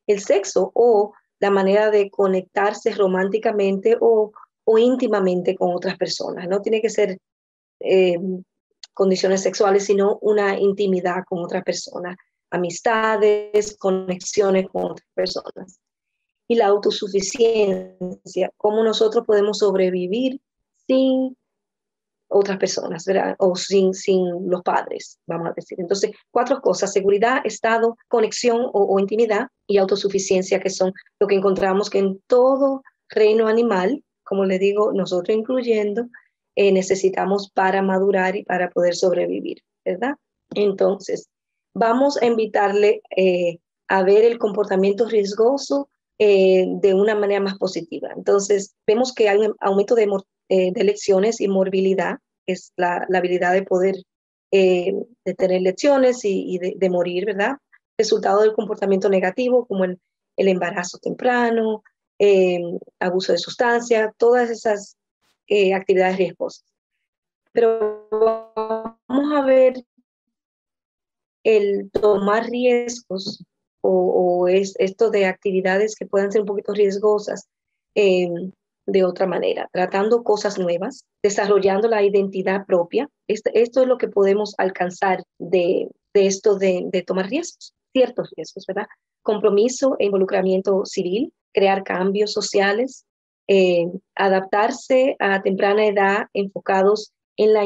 el sexo o la manera de conectarse románticamente o íntimamente con otras personas. No tiene que ser condiciones sexuales, sino una intimidad con otra persona, amistades, conexiones con otras personas. Y la autosuficiencia, cómo nosotros podemos sobrevivir sin otras personas, ¿verdad? O sin los padres, vamos a decir. Entonces, 4 cosas: seguridad, estado, conexión o intimidad y autosuficiencia, que son lo que encontramos que en todo reino animal, como le digo, nosotros incluyendo, necesitamos para madurar y para poder sobrevivir, ¿verdad? Entonces, vamos a invitarle a ver el comportamiento riesgoso de una manera más positiva. Entonces, vemos que hay un aumento de lecciones y morbilidad, es la habilidad de poder de tener lecciones y de morir, ¿verdad? Resultado del comportamiento negativo, como el embarazo temprano, abuso de sustancias, todas esas actividades riesgosas. Pero vamos a ver el tomar riesgos o esto de actividades que puedan ser un poquito riesgosas de otra manera, tratando cosas nuevas, desarrollando la identidad propia. Esto es lo que podemos alcanzar de esto de tomar riesgos, ciertos riesgos, ¿verdad? Compromiso e involucramiento civil, crear cambios sociales, adaptarse a temprana edad enfocados en la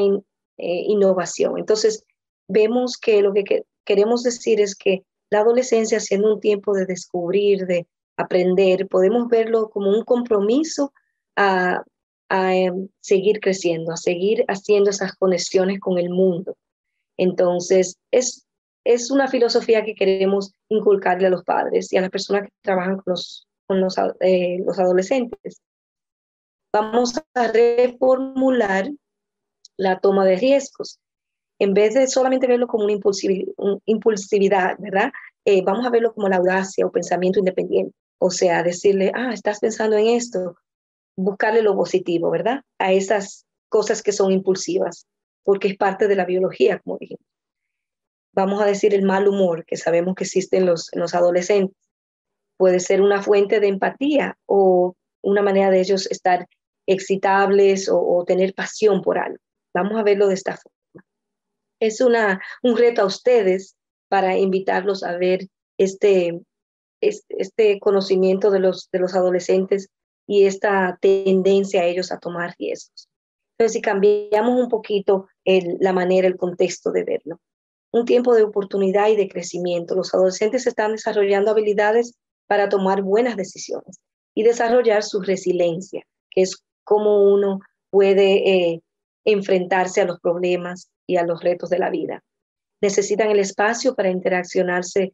innovación. Entonces, vemos que lo que queremos decir es que la adolescencia, siendo un tiempo de descubrir, de aprender, podemos verlo como un compromiso a seguir creciendo, a seguir haciendo esas conexiones con el mundo. Entonces, es una filosofía que queremos inculcarle a los padres y a las personas que trabajan con los adolescentes. Vamos a reformular la toma de riesgos. En vez de solamente verlo como una impulsividad, ¿verdad? Vamos a verlo como la audacia o pensamiento independiente. O sea, decirle, estás pensando en esto, buscarle lo positivo, ¿verdad? A esas cosas que son impulsivas, porque es parte de la biología, como dijimos. Vamos a decir el mal humor, que sabemos que existe en los adolescentes. Puede ser una fuente de empatía o una manera de ellos estar excitables o tener pasión por algo. Vamos a verlo de esta forma. Es un reto a ustedes para invitarlos a ver este conocimiento de los adolescentes y esta tendencia a ellos a tomar riesgos. Entonces, si cambiamos un poquito la manera, el contexto de verlo. Un tiempo de oportunidad y de crecimiento. Los adolescentes están desarrollando habilidades para tomar buenas decisiones y desarrollar su resiliencia, que es cómo uno puede enfrentarse a los problemas y a los retos de la vida. Necesitan el espacio para interaccionarse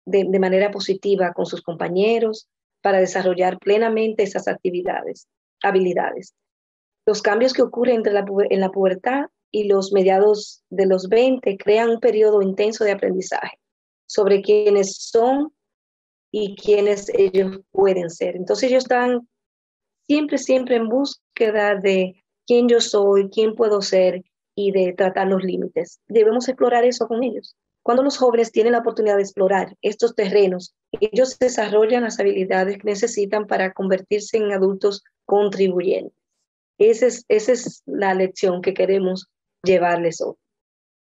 de manera positiva con sus compañeros, para desarrollar plenamente esas habilidades. Los cambios que ocurren en la pubertad y los mediados de los 20 crean un periodo intenso de aprendizaje sobre quiénes son y quiénes ellos pueden ser. Entonces ellos están siempre en búsqueda de quién yo soy, quién puedo ser y de tratar los límites. Debemos explorar eso con ellos. Cuando los jóvenes tienen la oportunidad de explorar estos terrenos, ellos desarrollan las habilidades que necesitan para convertirse en adultos contribuyentes. Esa es la lección que queremos llevarles hoy.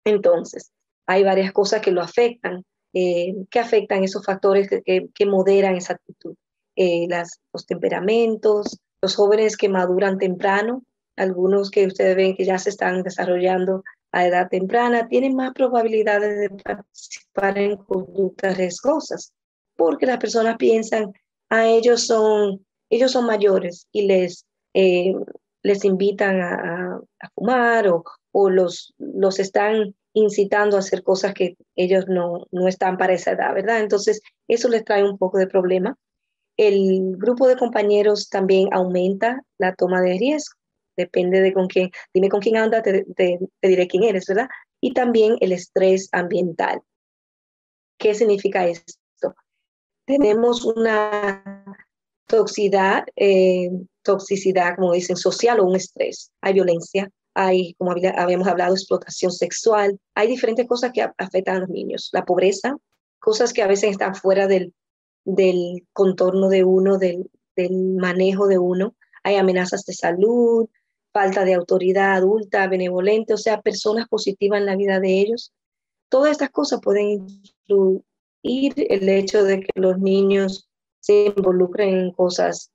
Entonces, hay varias cosas que lo afectan, que afectan esos factores que moderan esa actitud. Los temperamentos, los jóvenes que maduran temprano, algunos que ustedes ven que ya se están desarrollando a edad temprana, tienen más probabilidades de participar en conductas riesgosas, porque las personas piensan, ellos son mayores y les invitan a fumar o los están incitando a hacer cosas que ellos no están para esa edad, ¿verdad? Entonces, eso les trae un poco de problema. El grupo de compañeros también aumenta la toma de riesgo. Depende de con quién. Dime con quién anda, te diré quién eres, ¿verdad? Y también el estrés ambiental. ¿Qué significa esto? Tenemos una toxicidad, como dicen, social o un estrés. Hay violencia, hay, como habíamos hablado, explotación sexual, hay diferentes cosas que afectan a los niños, la pobreza, cosas que a veces están fuera del contorno de uno, del manejo de uno, hay amenazas de salud, falta de autoridad adulta, benevolente, o sea, personas positivas en la vida de ellos. Todas estas cosas pueden influir el hecho de que los niños se involucren en cosas,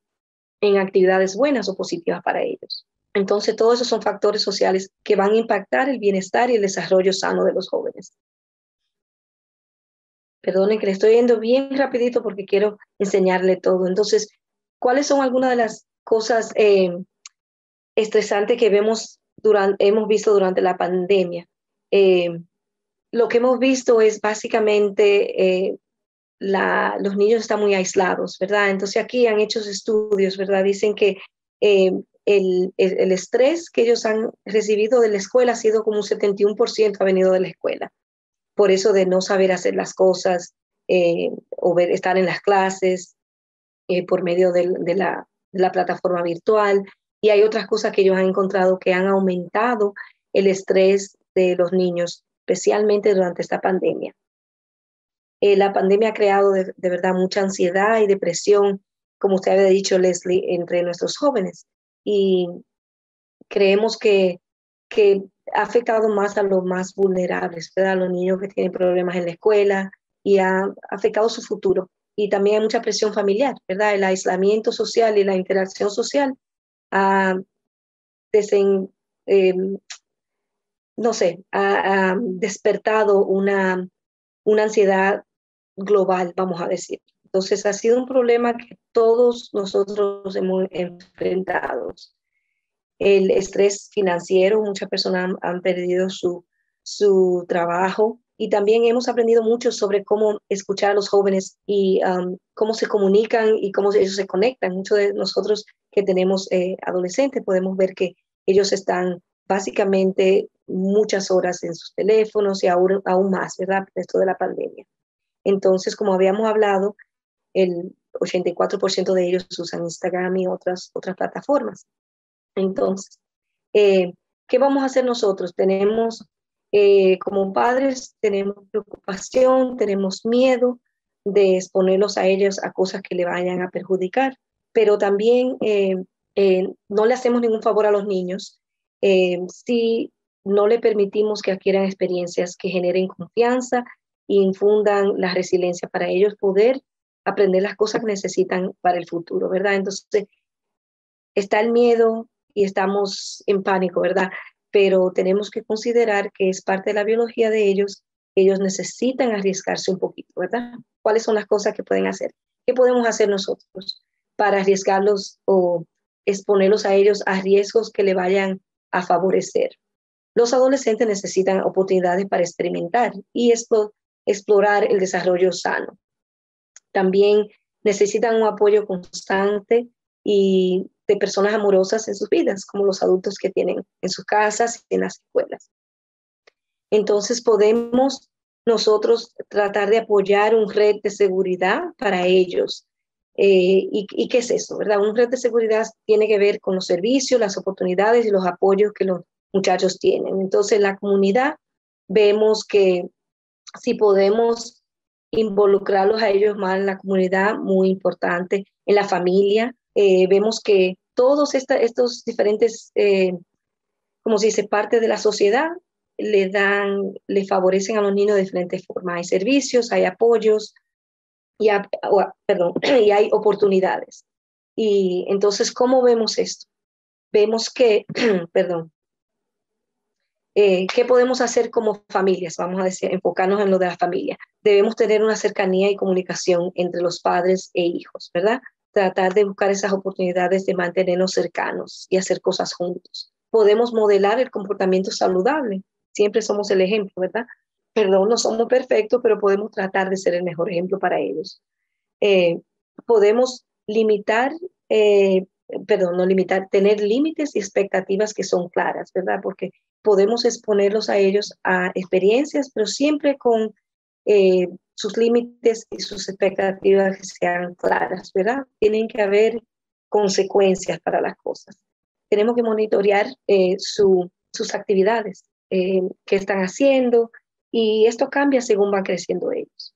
en actividades buenas o positivas para ellos. Entonces, todos esos son factores sociales que van a impactar el bienestar y el desarrollo sano de los jóvenes. Perdonen que le estoy yendo bien rapidito porque quiero enseñarle todo. Entonces, ¿cuáles son algunas de las cosas estresantes que hemos visto durante la pandemia? Lo que hemos visto es básicamente los niños están muy aislados, ¿verdad? Entonces aquí han hecho estudios, ¿verdad? Dicen que el estrés que ellos han recibido de la escuela ha sido como un 71% ha venido de la escuela. Por eso de no saber hacer las cosas o estar en las clases por medio de la plataforma virtual. Y hay otras cosas que ellos han encontrado que han aumentado el estrés de los niños, especialmente durante esta pandemia. La pandemia ha creado de verdad mucha ansiedad y depresión, como usted había dicho, Leslie, entre nuestros jóvenes. Y creemos que ha afectado más a los más vulnerables, ¿verdad? A los niños que tienen problemas en la escuela y ha afectado su futuro. Y también hay mucha presión familiar, ¿verdad? El aislamiento social y la interacción social ha ha despertado una ansiedad global, vamos a decir. Entonces ha sido un problema que todos nosotros hemos enfrentado. El estrés financiero, muchas personas han perdido su trabajo y también hemos aprendido mucho sobre cómo escuchar a los jóvenes y cómo se comunican y cómo ellos se conectan. Muchos de nosotros que tenemos adolescentes podemos ver que ellos están básicamente muchas horas en sus teléfonos y aún más, ¿verdad? Esto de la pandemia. Entonces, como habíamos hablado, el 84% de ellos usan Instagram y otras plataformas. Entonces, ¿qué vamos a hacer nosotros? Como padres, tenemos preocupación, tenemos miedo de exponerlos a ellos a cosas que le vayan a perjudicar, pero también no le hacemos ningún favor a los niños si no le permitimos que adquieran experiencias que generen confianza e infundan la resiliencia para ellos poder aprender las cosas que necesitan para el futuro, ¿verdad? Entonces, está el miedo y estamos en pánico, ¿verdad? Pero tenemos que considerar que es parte de la biología de ellos, que ellos necesitan arriesgarse un poquito, ¿verdad? ¿Cuáles son las cosas que pueden hacer? ¿Qué podemos hacer nosotros para arriesgarlos o exponerlos a ellos a riesgos que le vayan a favorecer? Los adolescentes necesitan oportunidades para experimentar y explorar el desarrollo sano. También necesitan un apoyo constante y de personas amorosas en sus vidas, como los adultos que tienen en sus casas y en las escuelas. Entonces podemos nosotros tratar de apoyar un red de seguridad para ellos. ¿Y qué es eso, verdad? Un red de seguridad tiene que ver con los servicios, las oportunidades y los apoyos que los muchachos tienen. Entonces, en la comunidad vemos que si podemos involucrarlos a ellos más en la comunidad, muy importante, en la familia, vemos que todos estos diferentes, como se dice, parte de la sociedad, le favorecen a los niños de diferentes formas. Hay servicios, hay apoyos y hay oportunidades. Y entonces, ¿cómo vemos esto? Vemos que, perdón, ¿qué podemos hacer como familias? Vamos a decir, enfocarnos en lo de la familia. Debemos tener una cercanía y comunicación entre los padres e hijos, ¿verdad? Tratar de buscar esas oportunidades de mantenernos cercanos y hacer cosas juntos. Podemos modelar el comportamiento saludable. Siempre somos el ejemplo, ¿verdad? Perdón, no somos perfectos, pero podemos tratar de ser el mejor ejemplo para ellos. Podemos tener límites y expectativas que son claras, ¿verdad? Porque podemos exponerlos a ellos a experiencias, pero siempre con sus límites y sus expectativas que sean claras, ¿verdad? Tienen que haber consecuencias para las cosas. Tenemos que monitorear su sus actividades, qué están haciendo, y esto cambia según van creciendo ellos.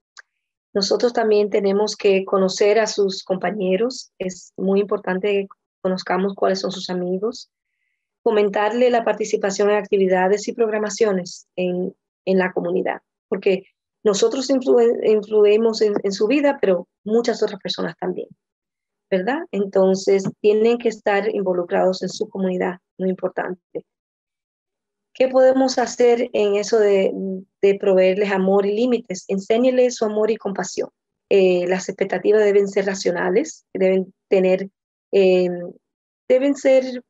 Nosotros también tenemos que conocer a sus compañeros. Es muy importante que conozcamos cuáles son sus amigos, fomentarle la participación en actividades y programaciones en la comunidad, porque nosotros influimos en su vida, pero muchas otras personas también, ¿verdad? Entonces, tienen que estar involucrados en su comunidad, muy importante. ¿Qué podemos hacer en eso de proveerles amor y límites? Enséñeles su amor y compasión. Las expectativas deben ser racionales, eh, deben ser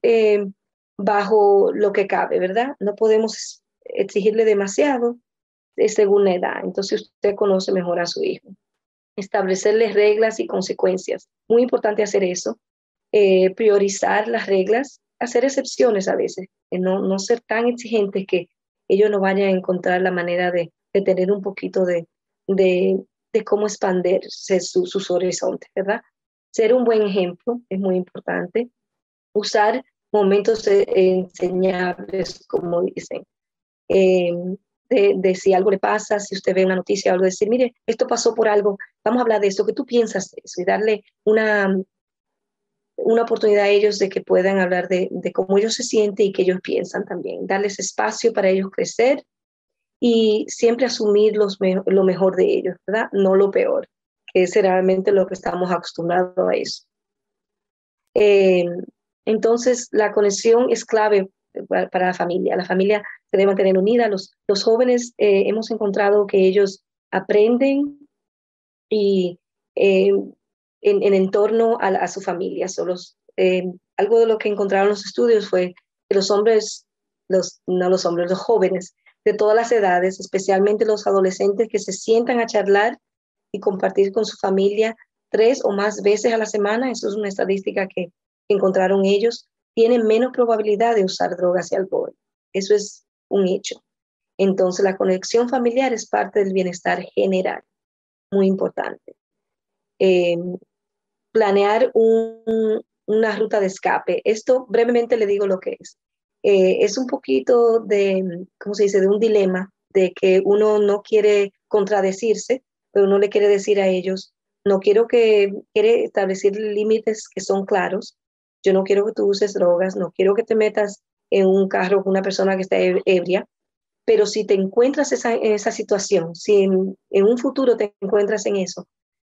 bajo lo que cabe, ¿verdad? No podemos exigirle demasiado según la edad. Entonces usted conoce mejor a su hijo. Establecerles reglas y consecuencias. Muy importante hacer eso. Priorizar las reglas, hacer excepciones a veces, no ser tan exigentes que ellos no vayan a encontrar la manera de tener un poquito de cómo expandirse sus horizontes, ¿verdad? Ser un buen ejemplo es muy importante. Usar momentos enseñables, como dicen. De si algo le pasa, si usted ve una noticia o algo, decir, mire, esto pasó por algo, vamos a hablar de eso, ¿qué tú piensas de eso? Y darle una oportunidad a ellos de que puedan hablar de cómo ellos se sienten y que ellos piensan también. Darles espacio para ellos crecer y siempre asumir lo mejor de ellos, ¿verdad? No lo peor, que es realmente lo que estamos acostumbrados a eso. Entonces, la conexión es clave para la familia. La familia se debe mantener unida. Los jóvenes hemos encontrado que ellos aprenden y en torno a su familia. Algo de lo que encontraron los estudios fue que los jóvenes de todas las edades, especialmente los adolescentes que se sientan a charlar y compartir con su familia 3 o más veces a la semana, eso es una estadística que encontraron ellos, tienen menos probabilidad de usar drogas y alcohol. Eso es un hecho. Entonces, la conexión familiar es parte del bienestar general, muy importante. Planear una ruta de escape. Esto brevemente le digo lo que es. Es un poquito ¿cómo se dice?, de un dilema, de que uno no quiere contradecirse, pero uno le quiere decir a ellos, quiere establecer límites que son claros. Yo no quiero que tú uses drogas, no quiero que te metas en un carro con una persona que está ebria, pero si te encuentras en esa situación, si en un futuro te encuentras en eso,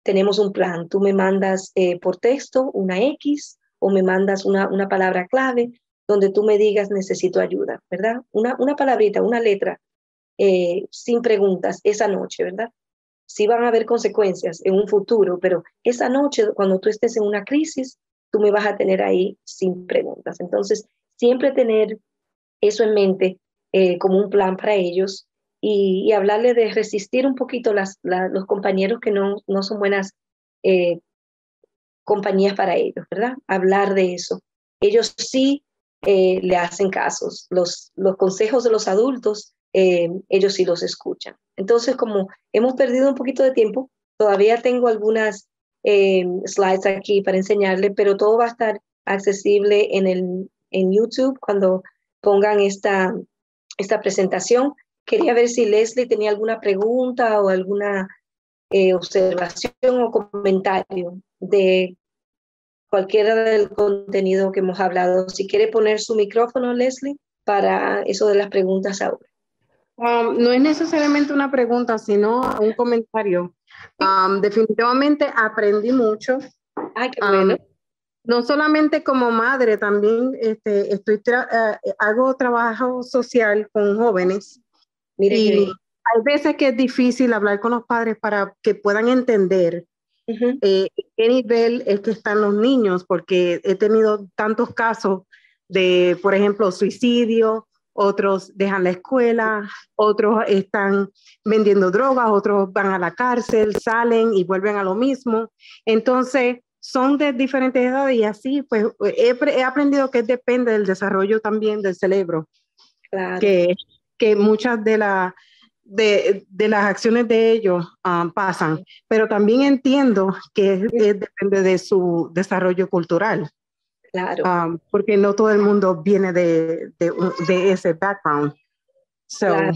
tenemos un plan. Tú me mandas por texto una X o me mandas una palabra clave donde tú me digas necesito ayuda, ¿verdad? Una palabrita, una letra, sin preguntas esa noche, ¿verdad? Sí van a haber consecuencias en un futuro, pero esa noche cuando tú estés en una crisis, tú me vas a tener ahí sin preguntas. Entonces, siempre tener eso en mente como un plan para ellos y hablarle de resistir un poquito los compañeros que no son buenas compañías para ellos, ¿verdad? Hablar de eso. Ellos sí le hacen casos. Los consejos de los adultos, ellos sí los escuchan. Entonces, como hemos perdido un poquito de tiempo, todavía tengo algunas slides aquí para enseñarle, pero todo va a estar accesible en YouTube cuando pongan esta presentación. Quería ver si Leslie tenía alguna pregunta o alguna observación o comentario de cualquiera del contenido que hemos hablado. Si quiere poner su micrófono, Leslie, para eso de las preguntas ahora. No es necesariamente una pregunta, sino un comentario. Definitivamente aprendí mucho. Ay, qué bueno. No solamente como madre, también hago trabajo social con jóvenes. Mire y hay veces que es difícil hablar con los padres para que puedan entender en qué nivel es que están los niños, porque he tenido tantos casos de, por ejemplo, suicidio, otros dejan la escuela, otros están vendiendo drogas, otros van a la cárcel, salen y vuelven a lo mismo. Entonces, son de diferentes edades y así, pues, he aprendido que depende del desarrollo también del cerebro. Claro. Que muchas de las acciones de ellos pasan, pero también entiendo que depende de su desarrollo cultural. Claro. Porque no todo el mundo viene de ese background. So, Claro,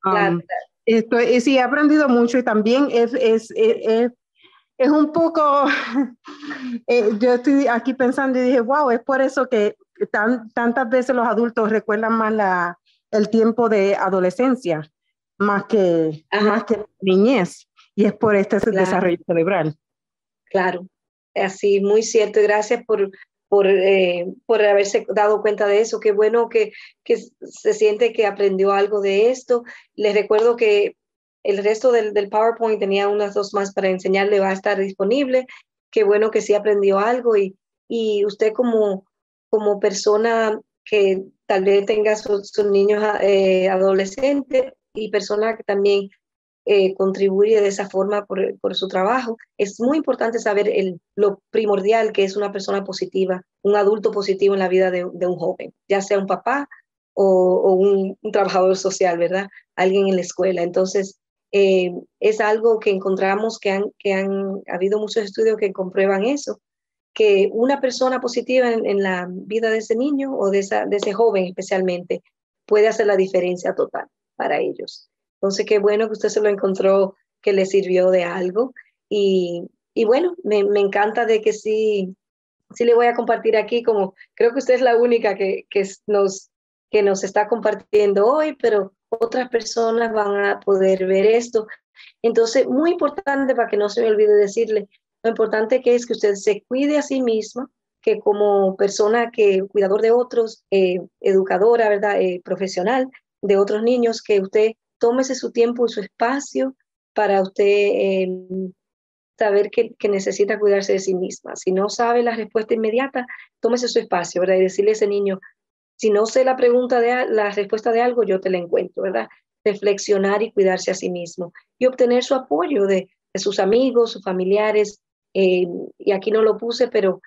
claro. sí, he aprendido mucho y también es un poco, yo estoy aquí pensando y dije, wow, es por eso que tantas veces los adultos recuerdan más el tiempo de adolescencia, más que niñez, y es por este Claro. desarrollo cerebral. Claro, así, muy cierto. Gracias por haberse dado cuenta de eso. Qué bueno que se siente que aprendió algo de esto. Les recuerdo que el resto del PowerPoint tenía unas dos más para enseñarle, va a estar disponible. Qué bueno que sí aprendió algo y usted como persona que tal vez tenga sus niños adolescentes y persona que también contribuye de esa forma por su trabajo. Es muy importante saber lo primordial que es una persona positiva, un adulto positivo en la vida de un joven, ya sea un papá o un trabajador social, ¿verdad? Alguien en la escuela. Entonces, es algo que encontramos que han habido muchos estudios que comprueban eso, que una persona positiva en la vida de ese niño o de ese joven especialmente puede hacer la diferencia total para ellos. Entonces, qué bueno que usted se lo encontró, que le sirvió de algo. Y bueno, me encanta de que sí le voy a compartir aquí, como creo que usted es la única que nos está compartiendo hoy, pero otras personas van a poder ver esto. Entonces, muy importante para que no se me olvide decirle, lo importante que es que usted se cuide a sí misma, que como persona cuidador de otros, educadora, ¿verdad? Profesional de otros niños, que usted tómese su tiempo y su espacio para usted saber que necesita cuidarse de sí misma. Si no sabe la respuesta inmediata, tómese su espacio, ¿verdad? Y decirle a ese niño, si no sé la respuesta de algo, yo te la encuentro, ¿verdad? Reflexionar y cuidarse a sí mismo y obtener su apoyo de sus amigos, sus familiares, y aquí no lo puse, pero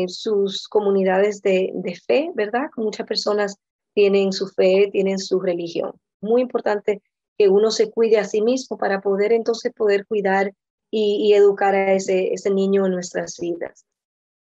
sus comunidades de fe, ¿verdad? Muchas personas tienen su fe, tienen su religión. Muy importante que uno se cuide a sí mismo para poder entonces poder cuidar y educar a ese niño en nuestras vidas.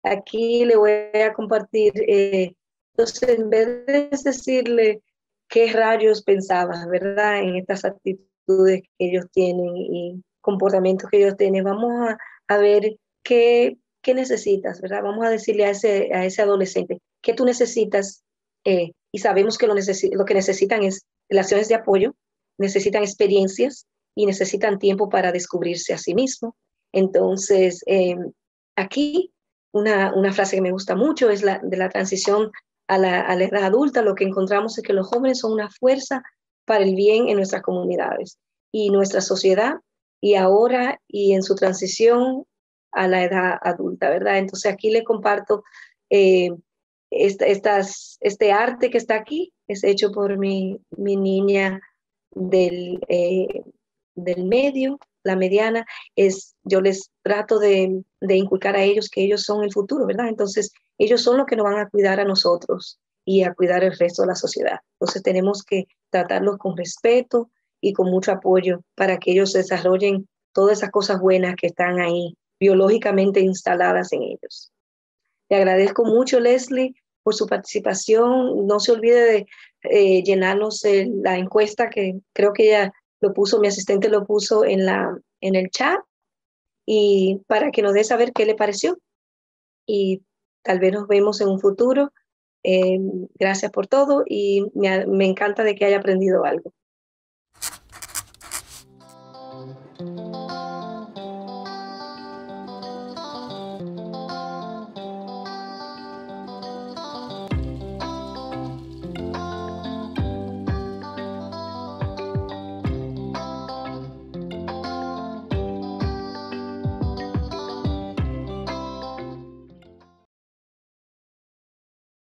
Aquí le voy a compartir, entonces en vez de decirle qué rayos pensaba, ¿verdad? En estas actitudes que ellos tienen y comportamientos que ellos tienen, vamos a ver qué necesitas, ¿verdad? Vamos a decirle a ese adolescente, ¿qué tú necesitas? Y sabemos que lo que necesitan es relaciones de apoyo, necesitan experiencias y necesitan tiempo para descubrirse a sí mismo. Entonces, aquí una frase que me gusta mucho es de la transición a la edad adulta. Lo que encontramos es que los jóvenes son una fuerza para el bien en nuestras comunidades y nuestra sociedad, y ahora y en su transición a la edad adulta, ¿verdad? Entonces aquí le comparto eh, este arte que está aquí, es hecho por mi niña del medio, la mediana, yo les trato de inculcar a ellos que ellos son el futuro, ¿verdad? Entonces, ellos son los que nos van a cuidar a nosotros y a cuidar el resto de la sociedad. Entonces, tenemos que tratarlos con respeto y con mucho apoyo para que ellos desarrollen todas esas cosas buenas que están ahí, biológicamente instaladas en ellos. Le agradezco mucho, Leslie, por su participación. No se olvide de llenarnos la encuesta que creo que ella lo puso, mi asistente lo puso en el chat, y para que nos dé saber qué le pareció. Y tal vez nos vemos en un futuro. Gracias por todo y me encanta de que haya aprendido algo.